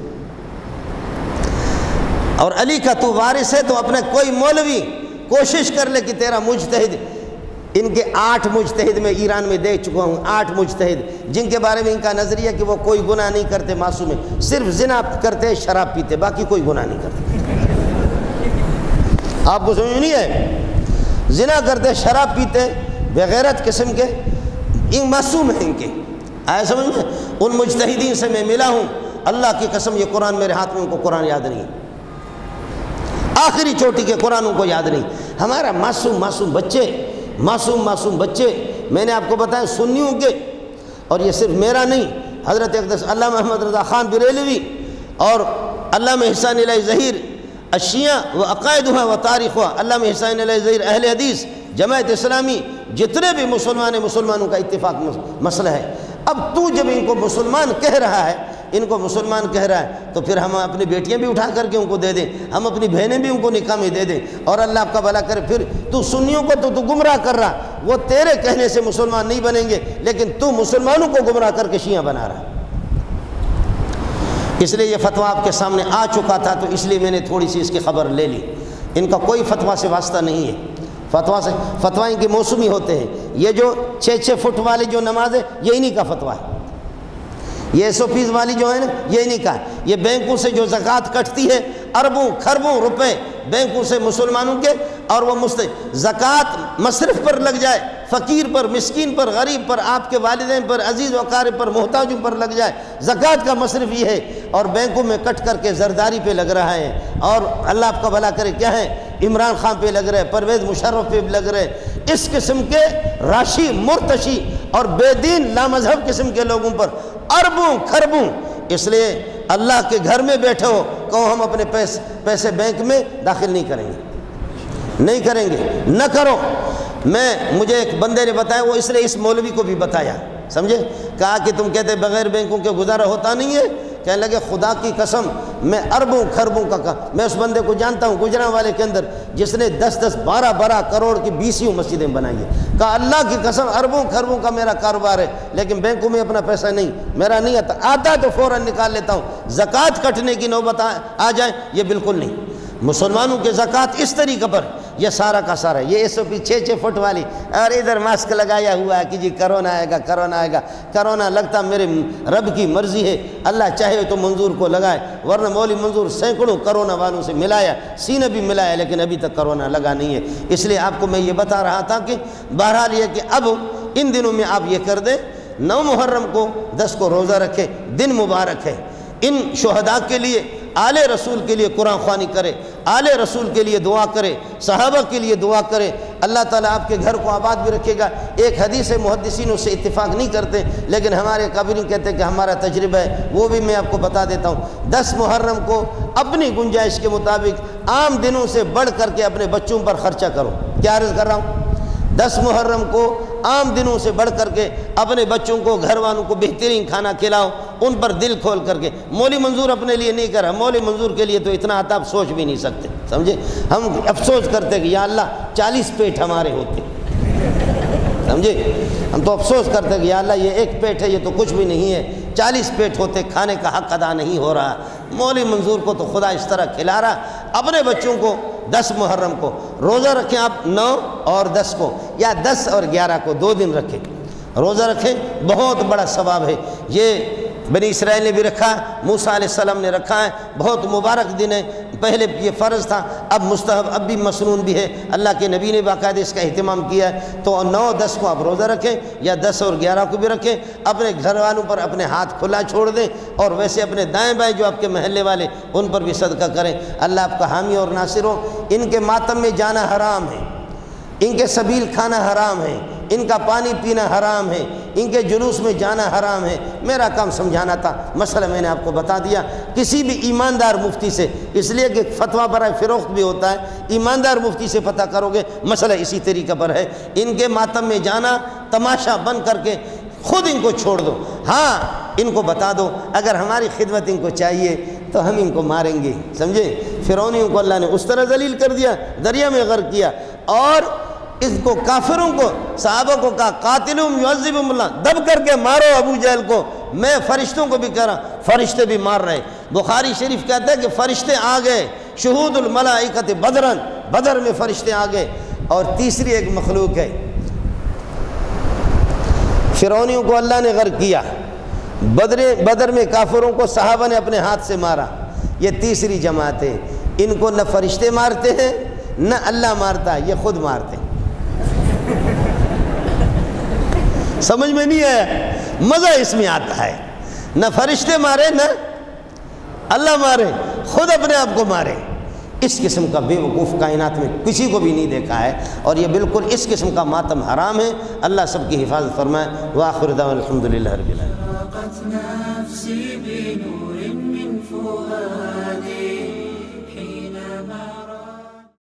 اور علی کا تو وارث ہے تو اپنا کوئی مولوی کوشش کر لے کہ تیرا مجتہد، ان کے 8 مجتہد میں ایران میں دیکھ چکا ہوں، 8 مجتہد جن کے بارے میں ان کا نظریہ کہ وہ کوئی گناہ نہیں کرتے، معصوم ہے، صرف زنا کرتے، شراب پیتے، باقی کوئی گناہ نہیں کرتے۔ آپ کو سمجھ نہیں ہے؟ زنا کرتے، شراب پیتے، بغیرت قسم کے، ان معصوم ہیں ان کے، آئے سمجھ میں؟ ان مجتہدین سے میں ملا ہوں، اللہ کی قسم یہ قرآن میرے ہاتھ میں، ان کو قرآن یاد نہیں، آخری چوٹی کے قرآن ان کو یاد نہیں۔ ہمارا معصوم بچے، میں نے آپ کو بتایا سنیوں کے، اور یہ صرف میرا نہیں، حضرت اقدس علامہ محمد رضا خان بریلوی اور علامہ احسان علیہ ظہیر الشیعہ و عقائدها و تاریخها، علامہ احسان علیہ ظہیر اہل حدیث جماعت اسلامی، جتنے بھی مسلمانوں کا اتفاق مسئلہ ہے۔ اب تو جب ان کو مسلمان کہہ رہا ہے، تو پھر ہم اپنی بیٹیاں بھی اٹھا کر کے ان کو دے دیں، ہم اپنی بہنیں بھی ان کو نکاح میں دے دیں، اور اللہ آپ کا بھلا کرے۔ پھر تو سنیوں کو تو گمراہ کر رہا، وہ تیرے کہنے سے مسلمان نہیں بنیں گے، لیکن تو مسلمانوں کو گمراہ کر کے شیعہ بنا رہا ہے۔ اس لیے یہ فتویٰ آپ کے سامنے آ چکا تھا، تو اس لیے میں نے تھوڑی سی اس کی خبر لے لی۔ ان کا کوئی فتویٰ سے واسطہ نہیں ہے، فتویٰ ان کے موسمی ہوتے ہیں۔ یہ جو 6 فٹ والی جو نماز ہے، یہ انہی کا فتویٰ ہے۔ یہ SOPs والی جو ہے نا، یہ انہی کا ہے۔ یہ بینکوں سے جو زکوٰۃ کٹتی ہے، اربوں خربوں روپے بینکوں سے مسلمانوں کے، اور وہ زکوٰۃ مصرف پر لگ جائے، فقیر پر، مسکین پر، غریب پر، آپ کے والدین پر، عزیز و اقارب پر، محتاجوں پر لگ جائے، زکوٰۃ کا مصرف یہ ہے، اور بینکوں میں کٹ کر کے زرداری پہ لگ رہا ہے، اور اللہ آپ کا بھلا کرے کیا ہے، عمران خان پہ لگ رہے، پرویز مشرف پہ لگ رہے، اس قسم کے راشی مرتشی اور بے دین لامذہب قسم کے لوگوں پر اربوں خربوں۔ اس لیے اللہ کے گھر میں بیٹھے ہو، کہو ہم اپنے پیسے بینک میں داخل نہیں کریں گے، نہ کرو۔ مجھے ایک بندے نے بتایا، وہ اس نے اس مولوی کو بھی بتایا، سمجھے، کہا کہ تم کہتے بغیر بینکوں کے گزارا ہوتا نہیں ہے، کہنے لگے خدا کی قسم میں اربوں خربوں کا میں اس بندے کو جانتا ہوں گجرانوالے کے اندر، جس نے 10 12 کروڑ کی 20 مسجدیں بنائی ہیں۔ کہا اللہ کی قسم اربوں خربوں کا میرا کاروبار ہے، لیکن بینکوں میں اپنا پیسہ نہیں، میرا نہیں آتا تو فوراً نکال لیتا ہوں۔ زکوٰۃ کٹنے کی نوبت آ جائے، یہ بالکل نہیں۔ مسلمانوں کے زکوٰۃ اس طریقے پر، یہ سارا کا سارا، یہ SOP 6 فٹ والی، اور ادھر ماسک لگایا ہوا ہے کہ جی کرونا آئے گا، کرونا لگتا میرے رب کی مرضی ہے، اللہ چاہے تو منظور کو لگائے، ورنہ مولوی منظور سینکڑوں کرونا والوں سے ملایا، سینہ بھی ملایا، لیکن ابھی تک کرونا لگا نہیں ہے۔ اس لیے آپ کو میں یہ بتا رہا تھا کہ بہرحال یہ کہ اب ان دنوں میں آپ یہ کر دیں، 9 محرم کو 10 کو روزہ رکھے، دن مبارک ہے، ان شہداء کے لیے، آل رسول کے لیے قرآن خوانی کرے، آل رسول کے لیے دعا کرے، صحابہ کے لیے دعا کرے، اللہ تعالیٰ آپ کے گھر کو آباد بھی رکھے گا۔ ایک حدیث محدثینوں سے اتفاق نہیں کرتے، لیکن ہمارے قابلین کہتے ہیں کہ ہمارا تجربہ ہے، وہ بھی میں آپ کو بتا دیتا ہوں۔ 10 محرم کو اپنی گنجائش کے مطابق عام دنوں سے بڑھ کر کے اپنے بچوں پر خرچہ کرو۔ کیا عرض کر رہا ہوں؟ 10 محرم کو عام دنوں سے بڑھ کر کے اپنے بچوں کو، گھر والوں کو بہترین کھانا کھلاؤ، ان پر دل کھول کر کے۔ مولوی منظور اپنے لیے نہیں کر رہا، مولوی منظور کے لیے تو اتنا آتا آپ سوچ بھی نہیں سکتے، سمجھے؟ ہم افسوس کرتے کہ یا اللہ 40 پیٹ ہمارے ہوتے، سمجھے؟ ہم تو افسوس کرتے کہ یا اللہ یہ ایک پیٹ ہے، یہ تو کچھ بھی نہیں ہے، 40 پیٹ ہوتے، کھانے کا حق ادا نہیں ہو رہا۔ مولوی منظور کو تو خدا اس طرح کھلا رہا۔ اپنے بچوں کو 10 محرم کو روزہ رکھیں آپ، 9 اور 10 کو، یا 10 اور 11 کو 2 دن رکھیں، روزہ رکھیں، بہت بڑا ثواب ہے۔ یہ بنی اسرائیل نے بھی رکھا، موسیٰ علیہ السلام نے رکھا ہے، بہت مبارک دن ہے۔ پہلے یہ فرض تھا، اب مستحب، اب بھی مسنون بھی ہے، اللہ کے نبی نے باقاعدہ اس کا اہتمام کیا ہے۔ تو 9 10 کو آپ روزہ رکھیں، یا 10 اور 11 کو بھی رکھیں، اپنے گھر والوں پر اپنے ہاتھ کھلا چھوڑ دیں، اور ویسے اپنے دائیں بائیں جو آپ کے محلے والے ان پر بھی صدقہ کریں۔ اللہ آپ کا حامی اور ناصر ہو۔ ان کے ماتم میں جانا حرام ہے، ان کے سبیل کھانا حرام ہے، ان کا پانی پینا حرام ہے، ان کے جلوس میں جانا حرام ہے۔ میرا کام سمجھانا تھا، مسئلہ میں نے آپ کو بتا دیا۔ کسی بھی ایماندار مفتی سے، اس لیے کہ فتویٰ برائے فروخت بھی ہوتا ہے، ایماندار مفتی سے پتہ کرو گے، مسئلہ اسی طریقہ پر ہے۔ ان کے ماتم میں جانا تماشا بند کر کے خود ان کو چھوڑ دو۔ ہاں ان کو بتا دو اگر ہماری خدمت ان کو چاہیے تو ہم ان کو ماریں گے، سمجھے؟ فرعونیوں کو اللہ نے اس طرح ذلیل کر دیا، دریا میں غرق کیا، اور اس کو کافروں کو، صحابہ کو کہا قاتلہم یعذبہم اللہ، دب کر کے مارو ابو جہل کو۔ میں فرشتوں کو بھی کہہ رہا ہوں، فرشتے بھی مار رہے۔ بخاری شریف کہتا ہے کہ فرشتے آ گئے، شہود الملائکۃ بدرن، بدر میں فرشتے آ گئے۔ اور تیسری ایک مخلوق ہے، فرعونیوں کو اللہ نے غرق کیا، بدر میں کافروں کو صحابہ نے اپنے ہاتھ سے مارا۔ یہ تیسری جماعت ہے، ان کو نہ فرشتے مارتے ہیں نہ اللہ مارتا، یہ خود مارتے ہیں۔ سمجھ میں نہیں آیا؟ مزہ اس میں آتا ہے، نہ فرشتے مارے نہ اللہ مارے، خود اپنے آپ کو مارے۔ اس قسم کا بے وقوف کائنات میں کسی کو بھی نہیں دیکھا ہے، اور یہ بالکل اس قسم کا ماتم حرام ہے۔ اللہ سب کی حفاظت فرمائے۔ وآخر دعوانا الحمدللہ رب العالمین۔